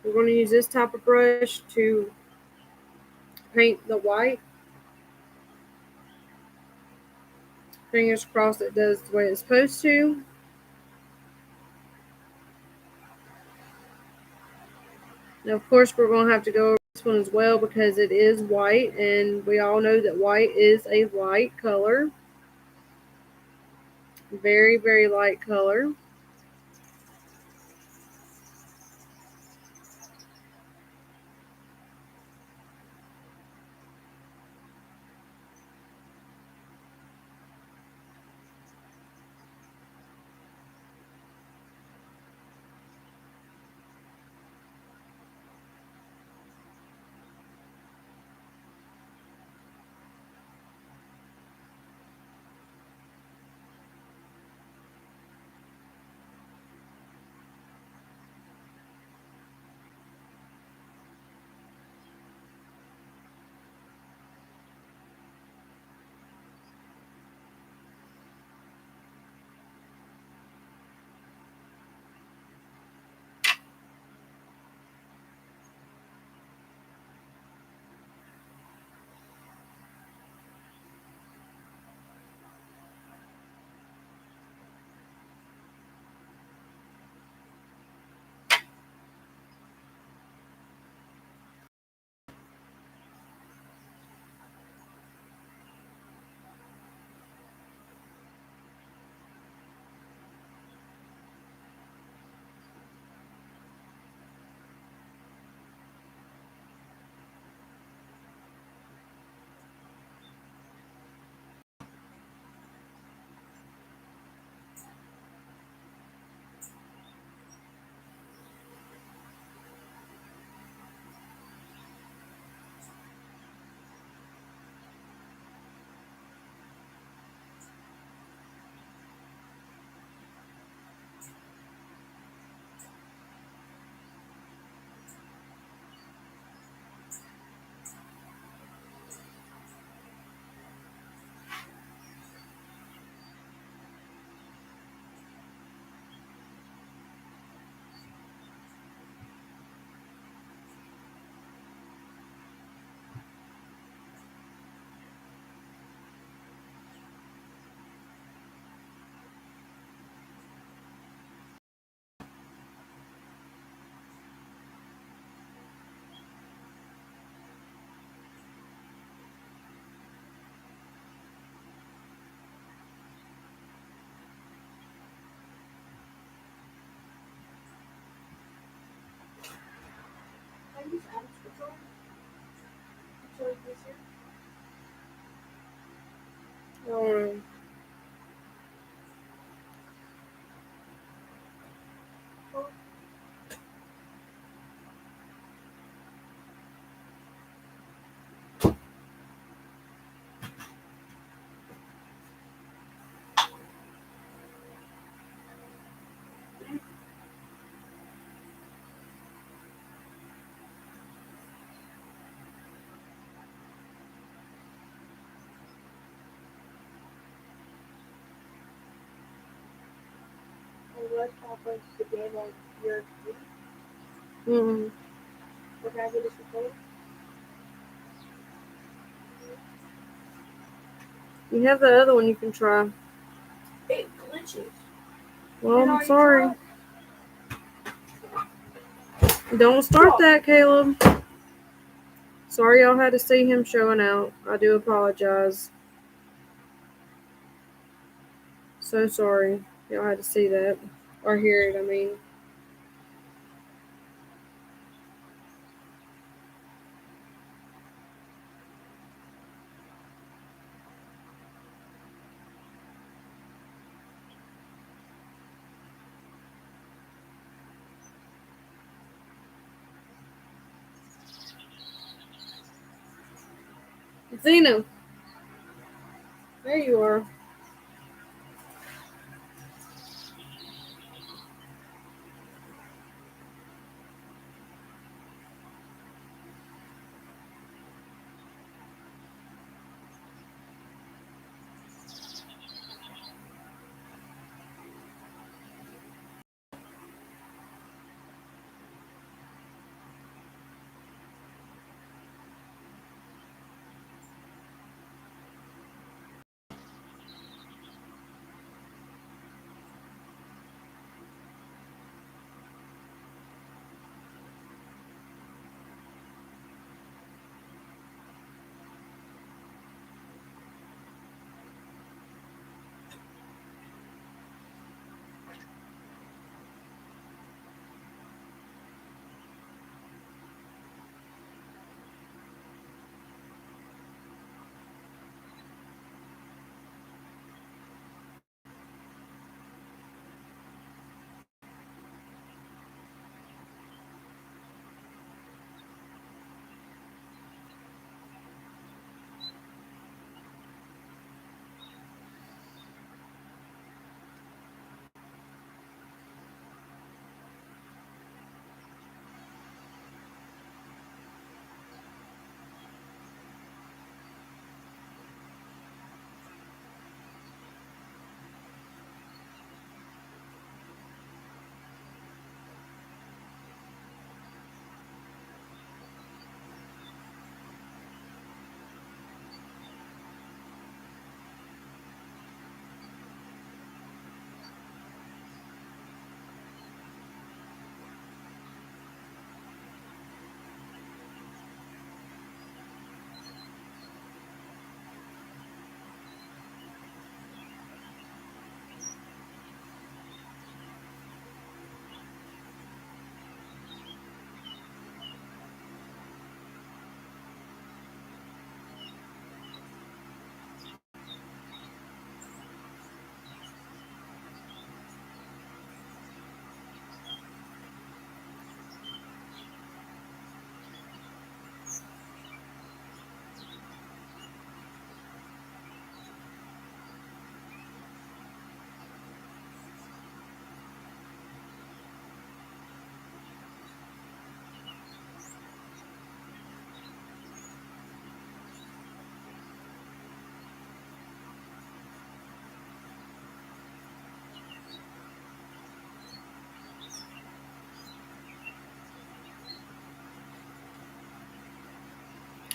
going to use this type of brush to paint the white. Fingers crossed it does the way it's supposed to. Now, of course, we're going to have to go over this one as well because it is white, and we all know that white is a light color. Very, very light color. I use Adam's controller? So like this here? Oh, my laptop was the game on your computer. Mm-mm. Or can I get this controller? You have the other one you can try. It glitches. Well, And I'm I sorry. tried. Don't start that, Caleb. Sorry y'all had to see him showing out. I do apologize. So sorry y'all had to see that. Or hear it, I mean. Zena. There you are.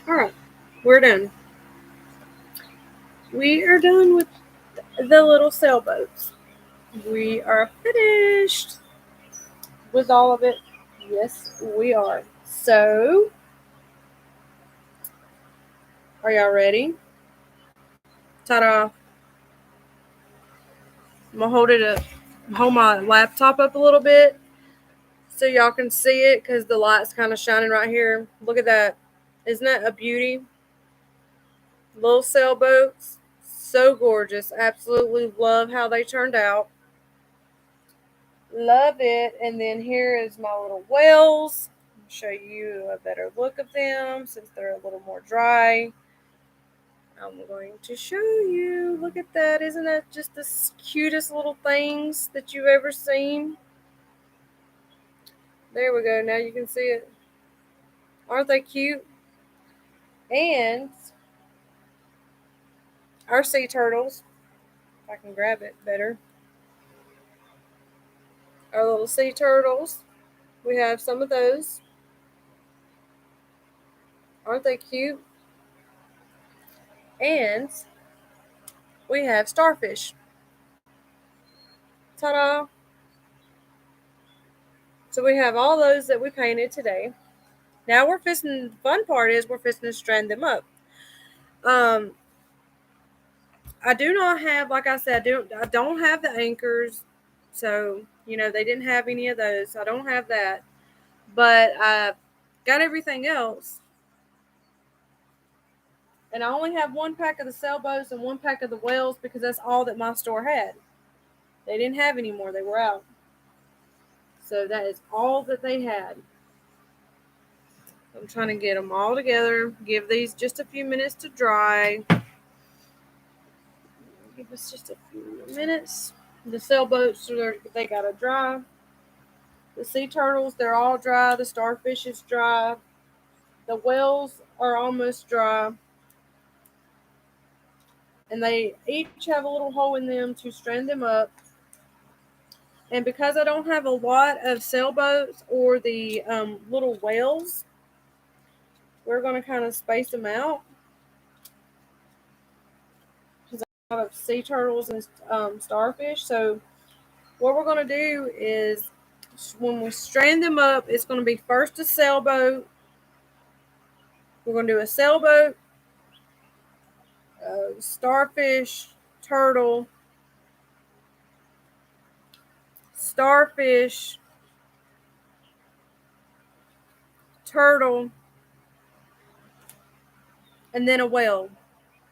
Alright, we're done. We are done with the little sailboats. We are finished with all of it. Yes, we are. So, are y'all ready? Ta-da. I'm gonna hold my laptop up a little bit so y'all can see it because the light's kind of shining right here. Look at that. Isn't that a beauty? Little sailboats. So gorgeous. Absolutely love how they turned out. Love it. And then here is my little whales. I'll show you a better look of them since they're a little more dry. I'm going to show you. Look at that. Isn't that just the cutest little things that you've ever seen? There we go. Now you can see it. Aren't they cute? And our sea turtles, if I can grab it better. Our little sea turtles. We have some of those. Aren't they cute? And we have starfish. Ta-da! So we have all those that we painted today. Now we're fixing, the fun part is we're fixing to strand them up. I do not have, like I said, I don't have the anchors. So, they didn't have any of those. I don't have that. But I got everything else. And I only have one pack of the sailboats and one pack of the whales because that's all that my store had. They didn't have any more. They were out. So that is all that they had. I'm trying to get them all together. Give these just a few minutes to dry. Give us just a few minutes. The sailboats, they got to dry. The sea turtles, they're all dry. The starfish is dry. The whales are almost dry. And they each have a little hole in them to strand them up. And because I don't have a lot of sailboats or the little whales, we're going to kind of space them out. Because I have a lot of sea turtles and starfish. So what we're going to do is when we strand them up, it's going to be first a sailboat. We're going to do a sailboat, starfish, turtle, starfish, turtle, and then a whale.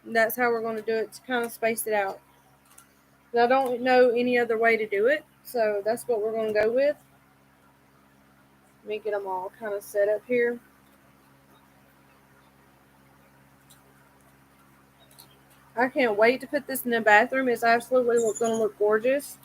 And that's how we're going to do it to kind of space it out. I don't know any other way to do it, so that's what we're going to go with. Let me get them all kind of set up here. I can't wait to put this in the bathroom. It's absolutely going to look gorgeous.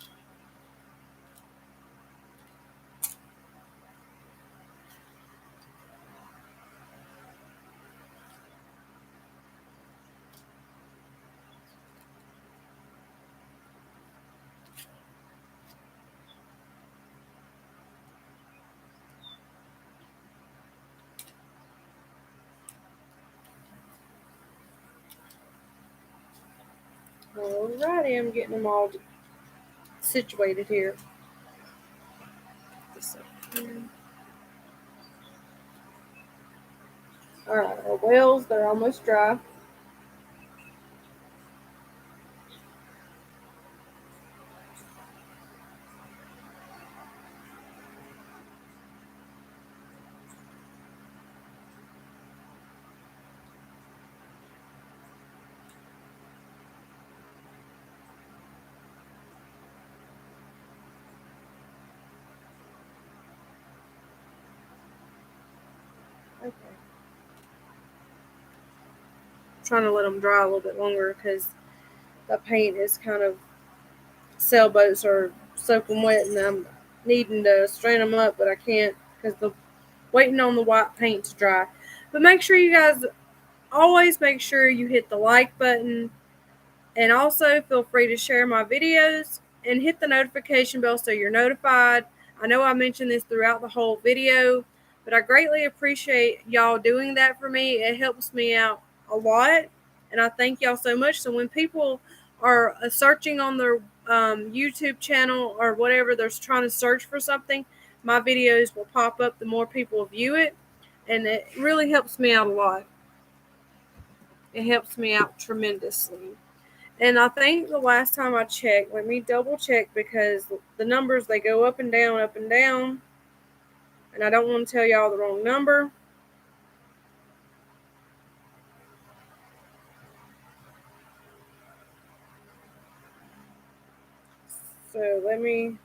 Alrighty, I'm getting them all situated here. Alright, our whales, they're almost dry. Okay. I'm trying to let them dry a little bit longer because the paint is kind of, sailboats are soaking wet and I'm needing to strand them up, but I can't because the waiting on the white paint to dry. But make sure you guys always make sure you hit the like button, and also feel free to share my videos and hit the notification bell so you're notified. I know I mentioned this throughout the whole video, but I greatly appreciate y'all doing that for me. It helps me out a lot, and I thank y'all so much. So when people are searching on their YouTube channel or whatever, they're trying to search for something, my videos will pop up the more people view it, and it really helps me out a lot. It helps me out tremendously. And I think the last time I checked, let me double check because the numbers, they go up and down, up and down. And I don't want to tell y'all the wrong number. So let me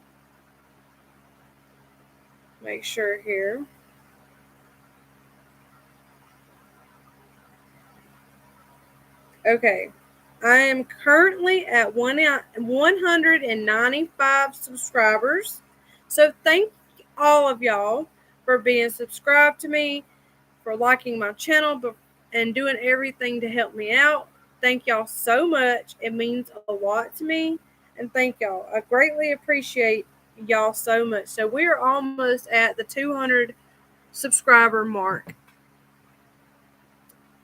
make sure here. Okay. I am currently at 195 subscribers. So thank all of y'all for being subscribed to me, for liking my channel, and doing everything to help me out. Thank y'all so much. It means a lot to me. And thank y'all. I greatly appreciate y'all so much. So we are almost at the 200 subscriber mark.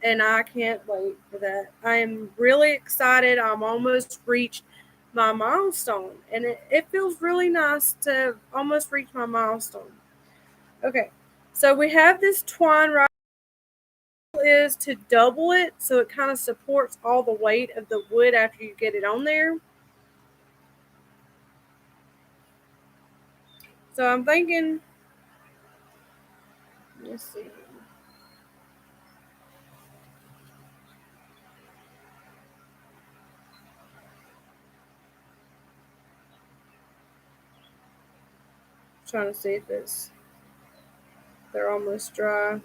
And I can't wait for that. I am really excited. I'm almost reached my milestone. And it feels really nice to almost reach my milestone. Okay. So we have this twine right is to double it so it kind of supports all the weight of the wood after you get it on there. So I'm thinking, let's see. Trying to see if they're almost dry.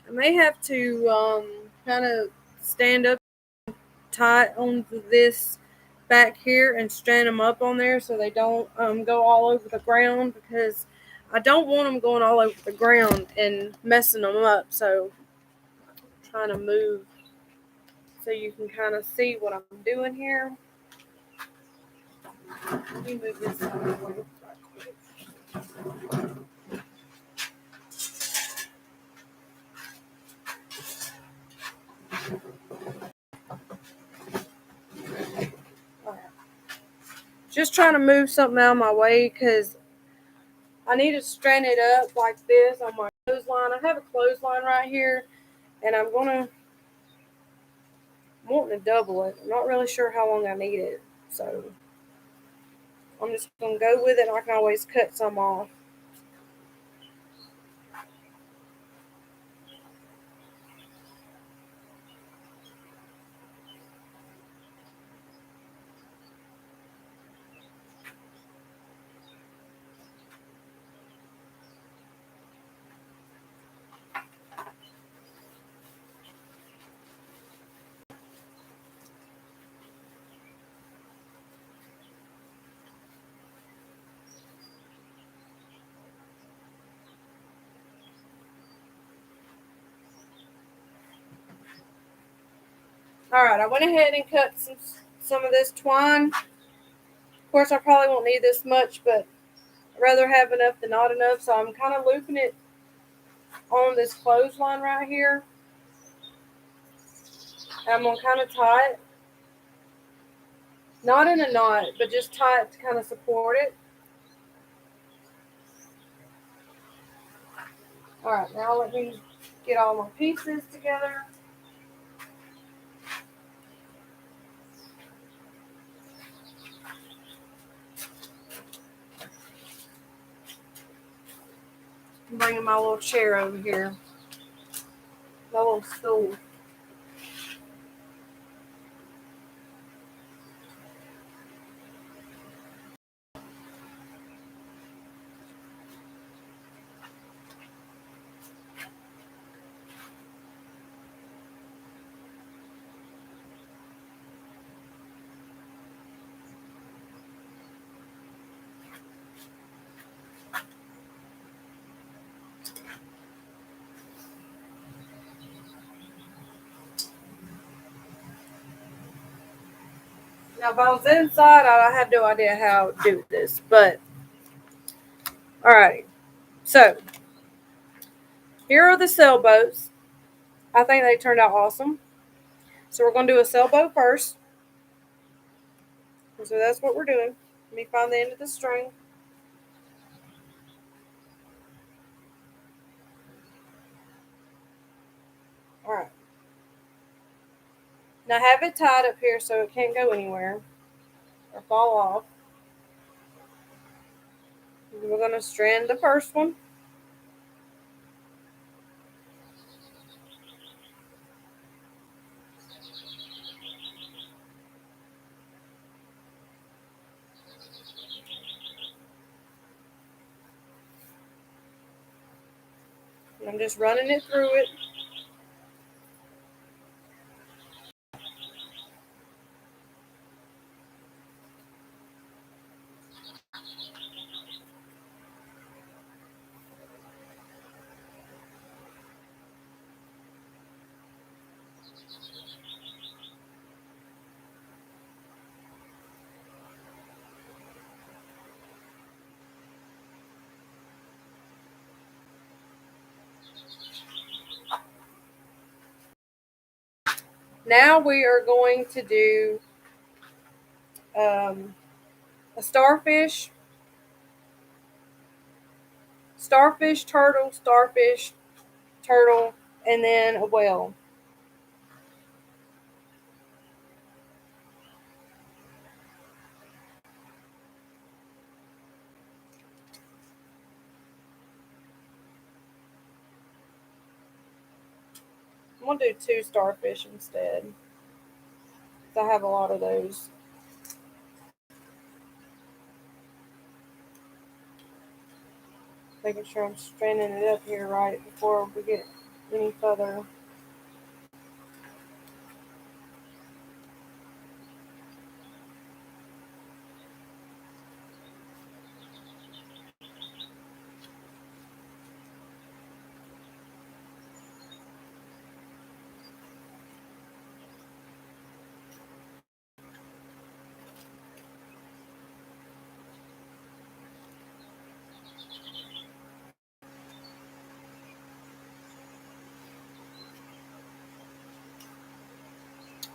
I may have to kind of stand up tight on this back here and strand them up on there so they don't go all over the ground, because I don't want them going all over the ground and messing them up. So I'm trying to move so you can kind of see what I'm doing here. Let me move this out of the way right quick. Just trying to move something out of my way because I need to strand it up like this on my clothesline. I have a clothesline right here, and I'm wanting to double it. I'm not really sure how long I need it, so I'm just gonna go with it. I can always cut some off. All right, I went ahead and cut some of this twine. Of course, I probably won't need this much, but I'd rather have enough than not enough. So I'm kind of looping it on this clothesline right here. And I'm gonna kind of tie it, not in a knot, but just tie it to kind of support it. All right, now let me get all my pieces together. I'm bringing my little chair over here, my little stool. Now, if I was inside, I have no idea how to do this, but all right. So here are the sailboats. I think they turned out awesome. So we're going to do a sailboat first. So that's what we're doing. Let me find the end of the string. All right. Now have it tied up here so it can't go anywhere or fall off. We're going to strand the first one. I'm just running it through it. Now we are going to do a starfish, starfish, turtle, and then a whale. I'm going to do 2 starfish instead. I have a lot of those. Making sure I'm stranding it up here right before we get any further.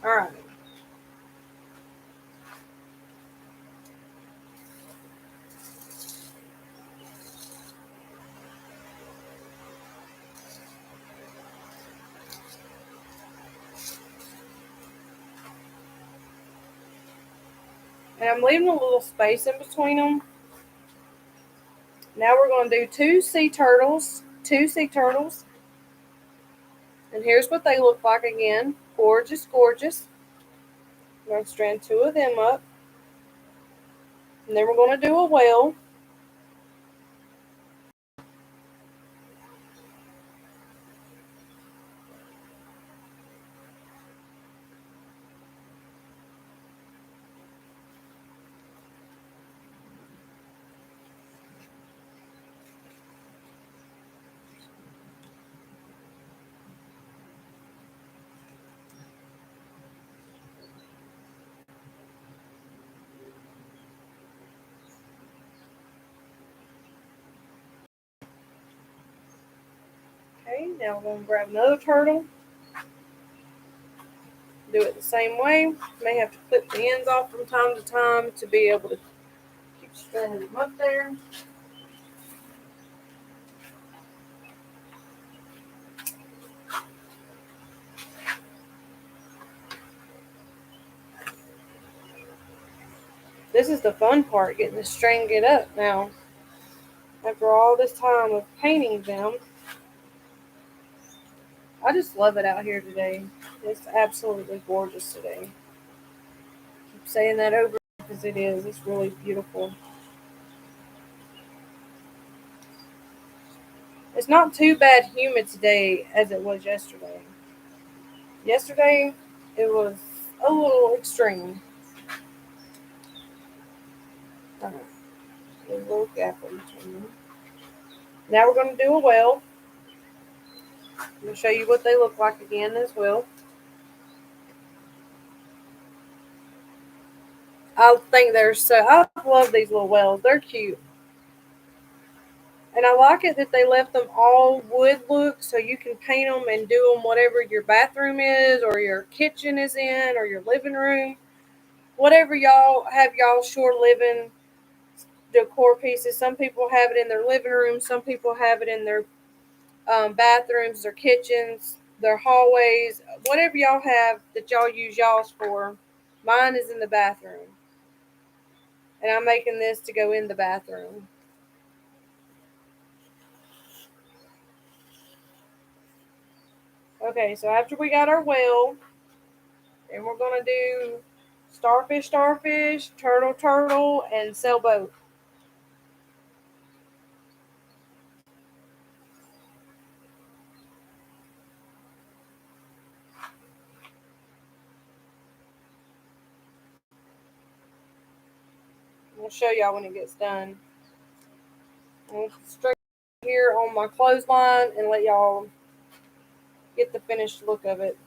All right. And I'm leaving a little space in between them. Now we're going to do 2 sea turtles. And here's what they look like again. Gorgeous, gorgeous. I'm going to strand 2 of them up. And then we're going to do a whale. Okay, now we're going to grab another turtle. Do it the same way. May have to clip the ends off from time to time to be able to keep stranding them up there. This is the fun part, getting the string get up now. After all this time of painting them, I just love it out here today. It's absolutely gorgeous today. Keep saying that over because it is. It's really beautiful. It's not too bad humid today as it was yesterday. Yesterday, it was a little extreme. A little gap in between them. Now we're going to do a whale. I'm going to show you what they look like again as well. I think I love these little whales. They're cute. And I like it that they left them all wood look so you can paint them and do them whatever your bathroom is or your kitchen is in or your living room. Whatever y'all have y'all shore living decor pieces. Some people have it in their living room. Some people have it in their bathrooms, their kitchens, their hallways. Whatever y'all have that y'all use y'all's for. Mine is in the bathroom. And I'm making this to go in the bathroom. Okay, so after we got our whale, then we're going to do starfish, starfish, turtle, turtle, and sailboat. I'll show y'all when it gets done. I'll straight here on my clothesline and let y'all get the finished look of it.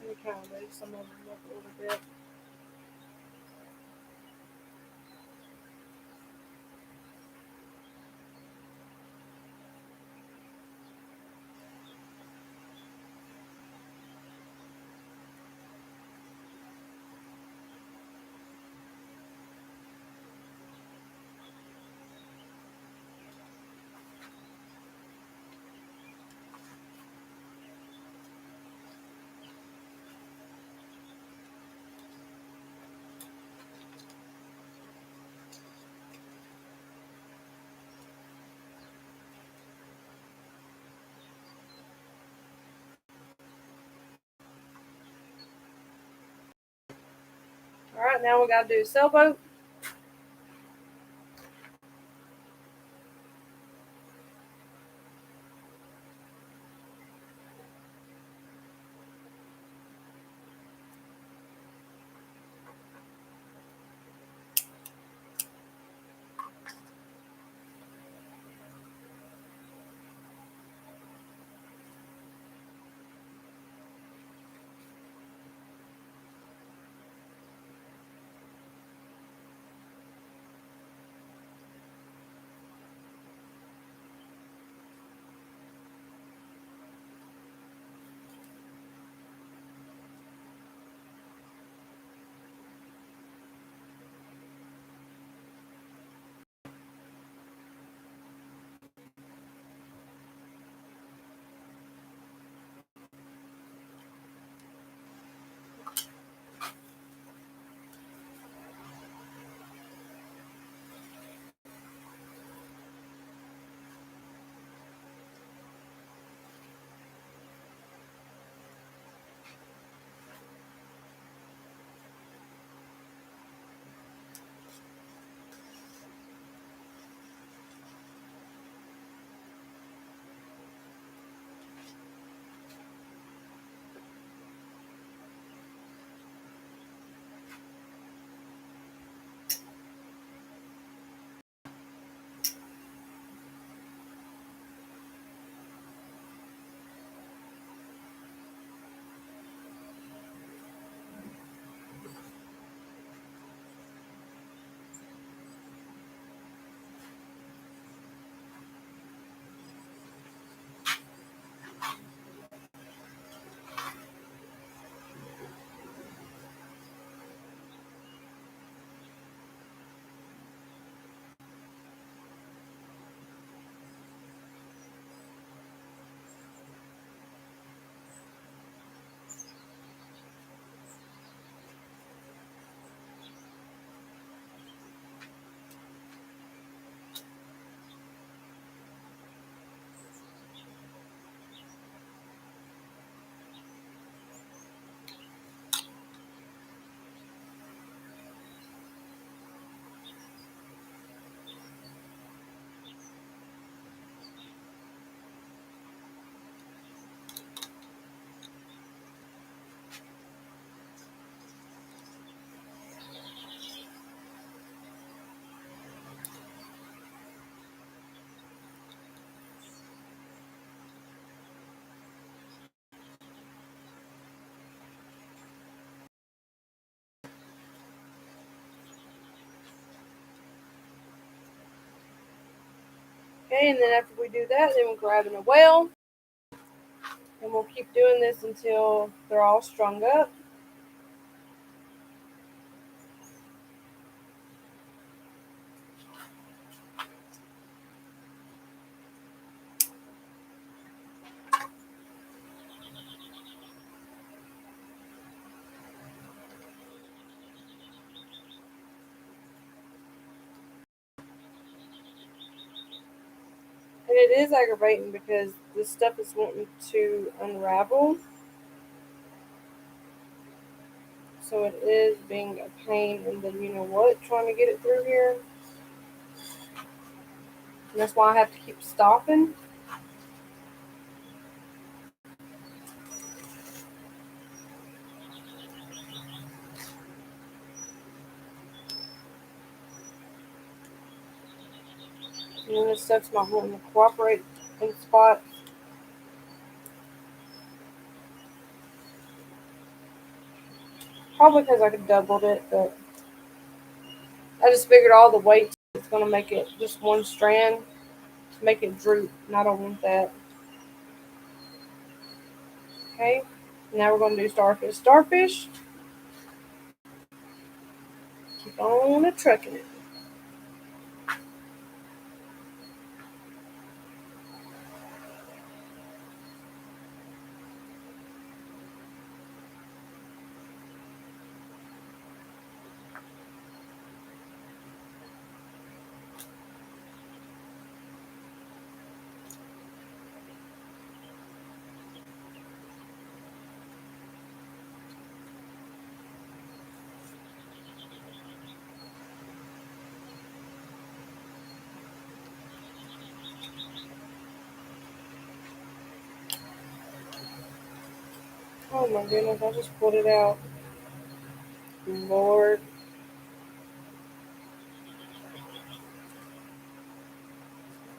Let me kind of move some of them up a little bit. All right, now we got to do sailboat. Okay, and then after we do that, then we're grabbing a whale. And we'll keep doing this until they're all strung up. And it is aggravating because this stuff is wanting to unravel. So it is being a pain, and then you know what, trying to get it through here. And that's why I have to keep stopping. And then this stuff's not wanting to cooperate in spots. Probably because I doubled it, but I just figured all the weight is going to make it just one strand to make it droop, and I don't want that. Okay, now we're going to do starfish. Starfish, keep on trucking it. Oh my goodness, I just pulled it out. Lord.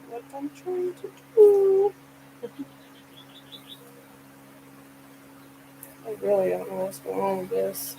What I'm trying to do. I really don't know what's going on with this.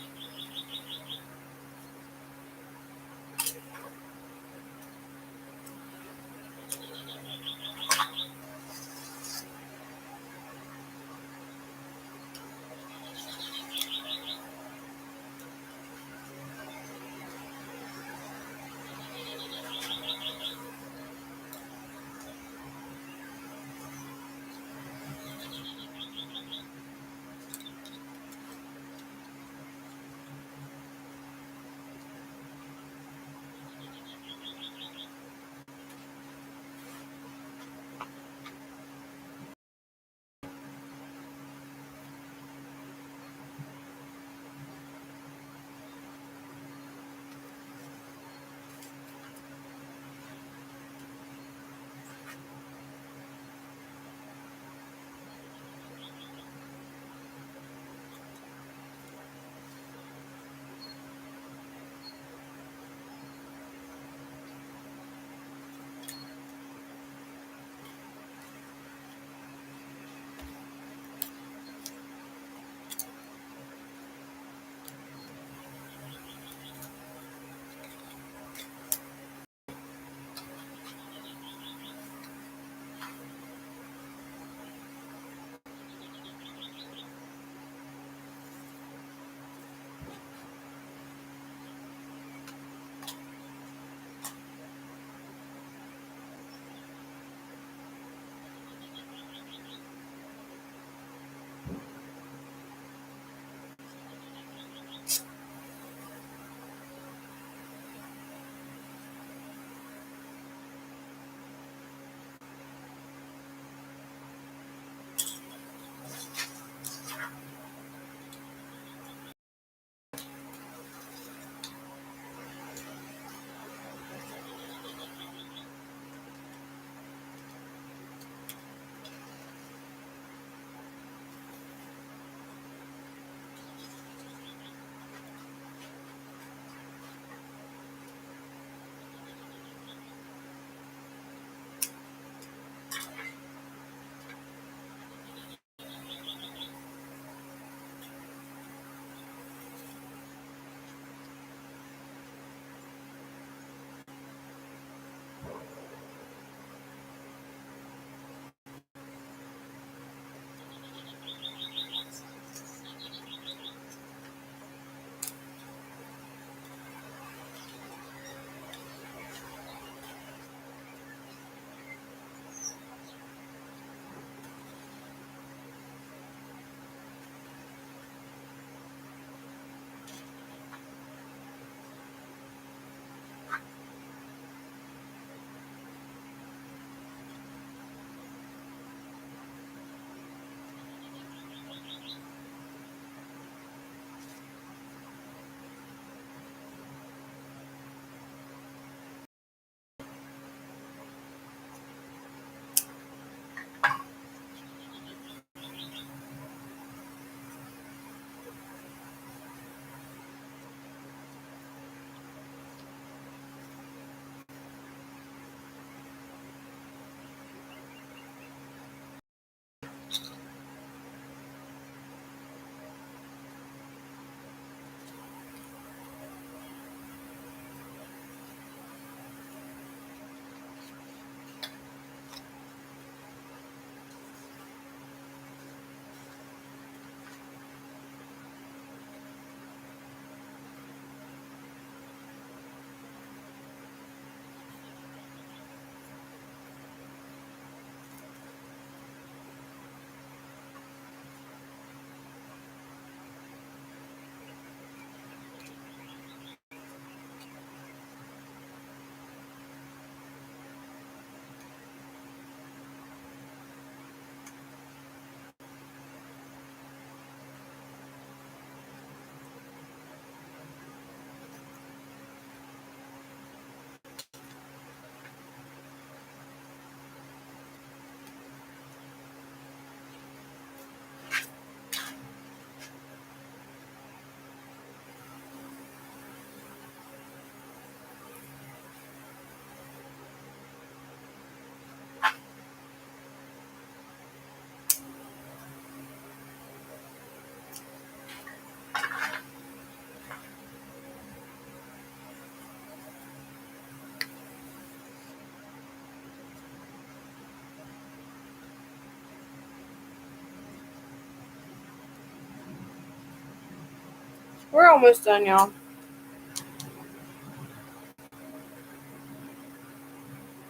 We're almost done, y'all.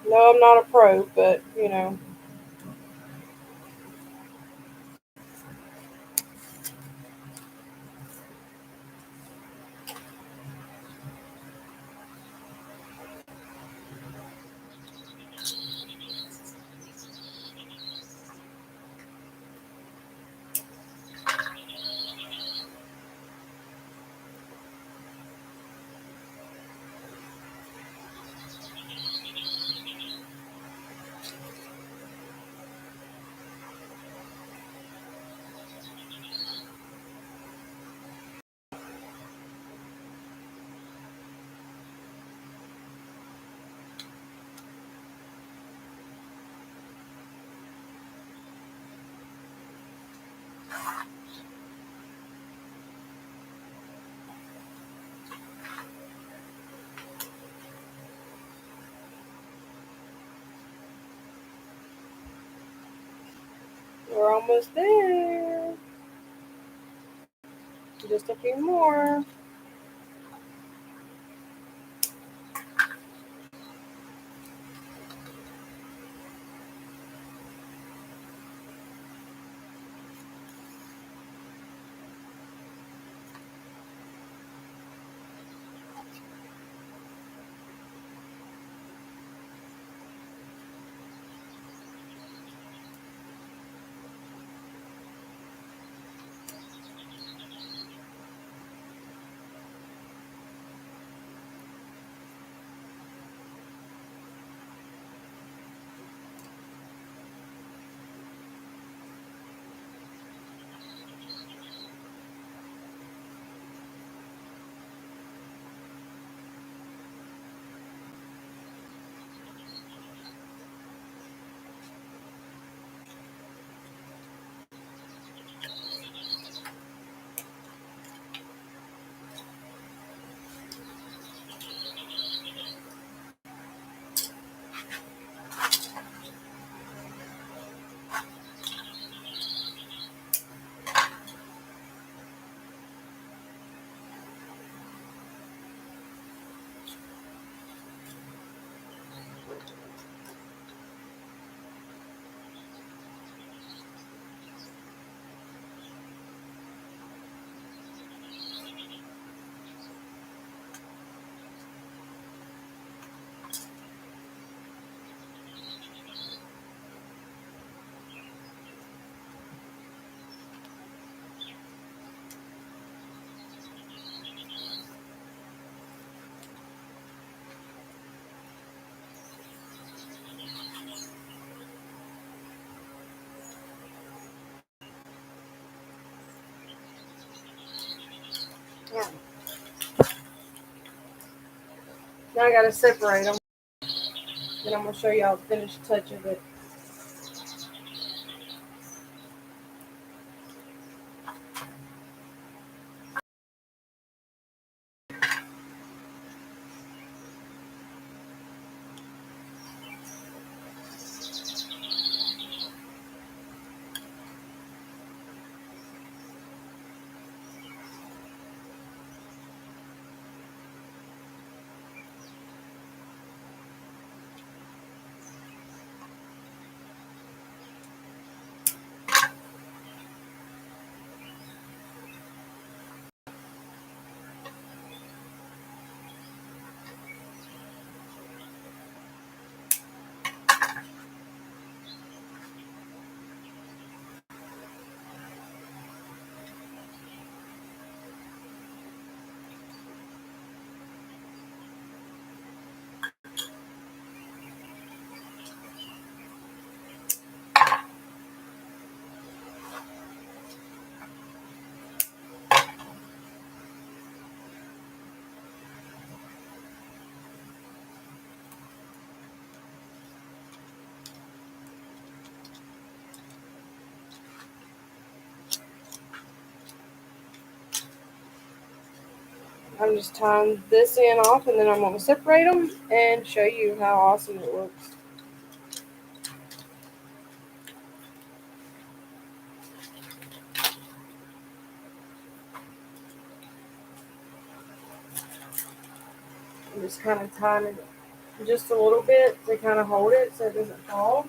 No, I'm not a pro, but you know. We're almost there. Just a few more. Now I gotta separate them. Then I'm gonna show y'all the finished touch of it. I'm just tying this end off, and then I'm gonna separate them and show you how awesome it looks. just kind of tying it just a little bit to kind of hold it so it doesn't fall.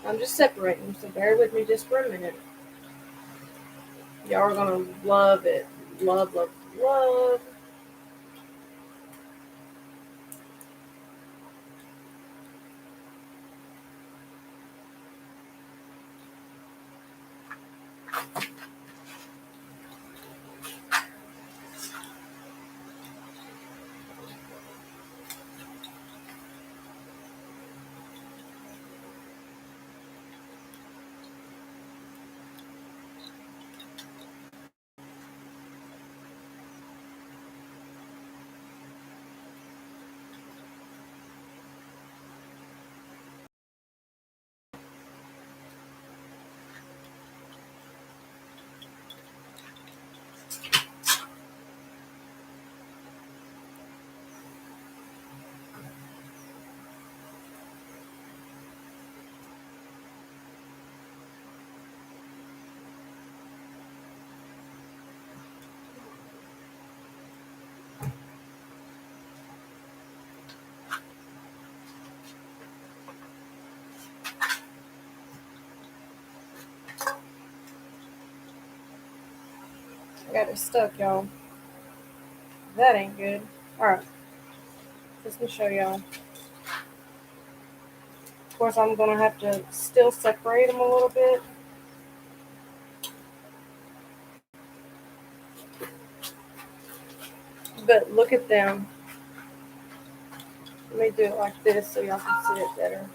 I'm just separating, so bear with me just for a minute. Y'all are gonna love it. Love, love, love. I got it stuck, y'all. That ain't good. Alright, let me show y'all. Of course, I'm going to have to still separate them a little bit. But look at them. Let me do it like this so y'all can see it better.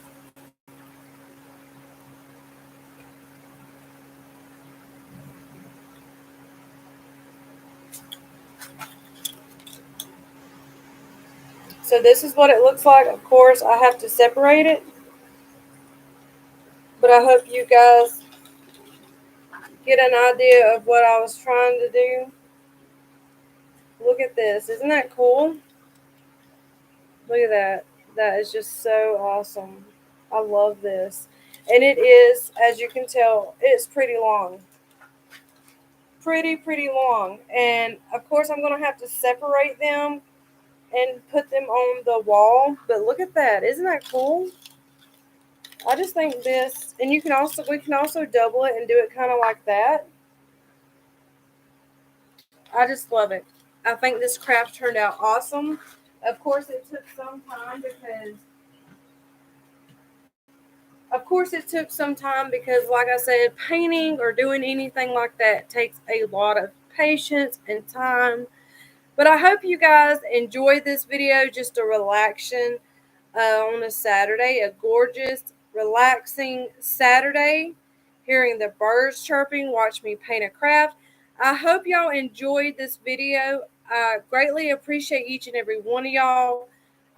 So this is what it looks like. Of course, I have to separate it. But I hope you guys get an idea of what I was trying to do. Look at this. Isn't that cool? Look at that. That is just so awesome. I love this. And it is, as you can tell, it's pretty long. Pretty long. And of course, I'm going to have to separate them and put them on the wall. But look at that. Isn't that cool? I just think this, and we can also double it and do it kind of like that. I just love it. I think this craft turned out awesome. Of course, it took some time because, like I said, painting or doing anything like that takes a lot of patience and time. But I hope you guys enjoyed this video, just a relaxation on a Saturday, a gorgeous, relaxing Saturday, hearing the birds chirping, watch me paint a craft. I hope y'all enjoyed this video. I greatly appreciate each and every one of y'all.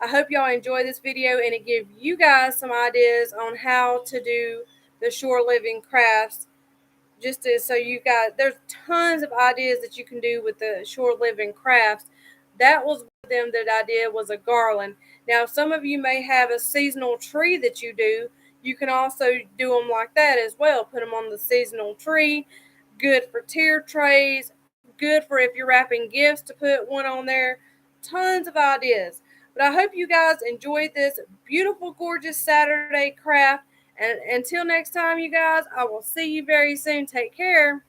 I hope y'all enjoy this video and it give you guys some ideas on how to do the shore living crafts. So you guys, there's tons of ideas that you can do with the shore living crafts. That was one of them that I did was a garland. Now, some of you may have a seasonal tree that you do. You can also do them like that as well. Put them on the seasonal tree. Good for tier trays. Good for if you're wrapping gifts to put one on there. Tons of ideas. But I hope you guys enjoyed this beautiful, gorgeous Saturday craft. And until next time, you guys, I will see you very soon. Take care.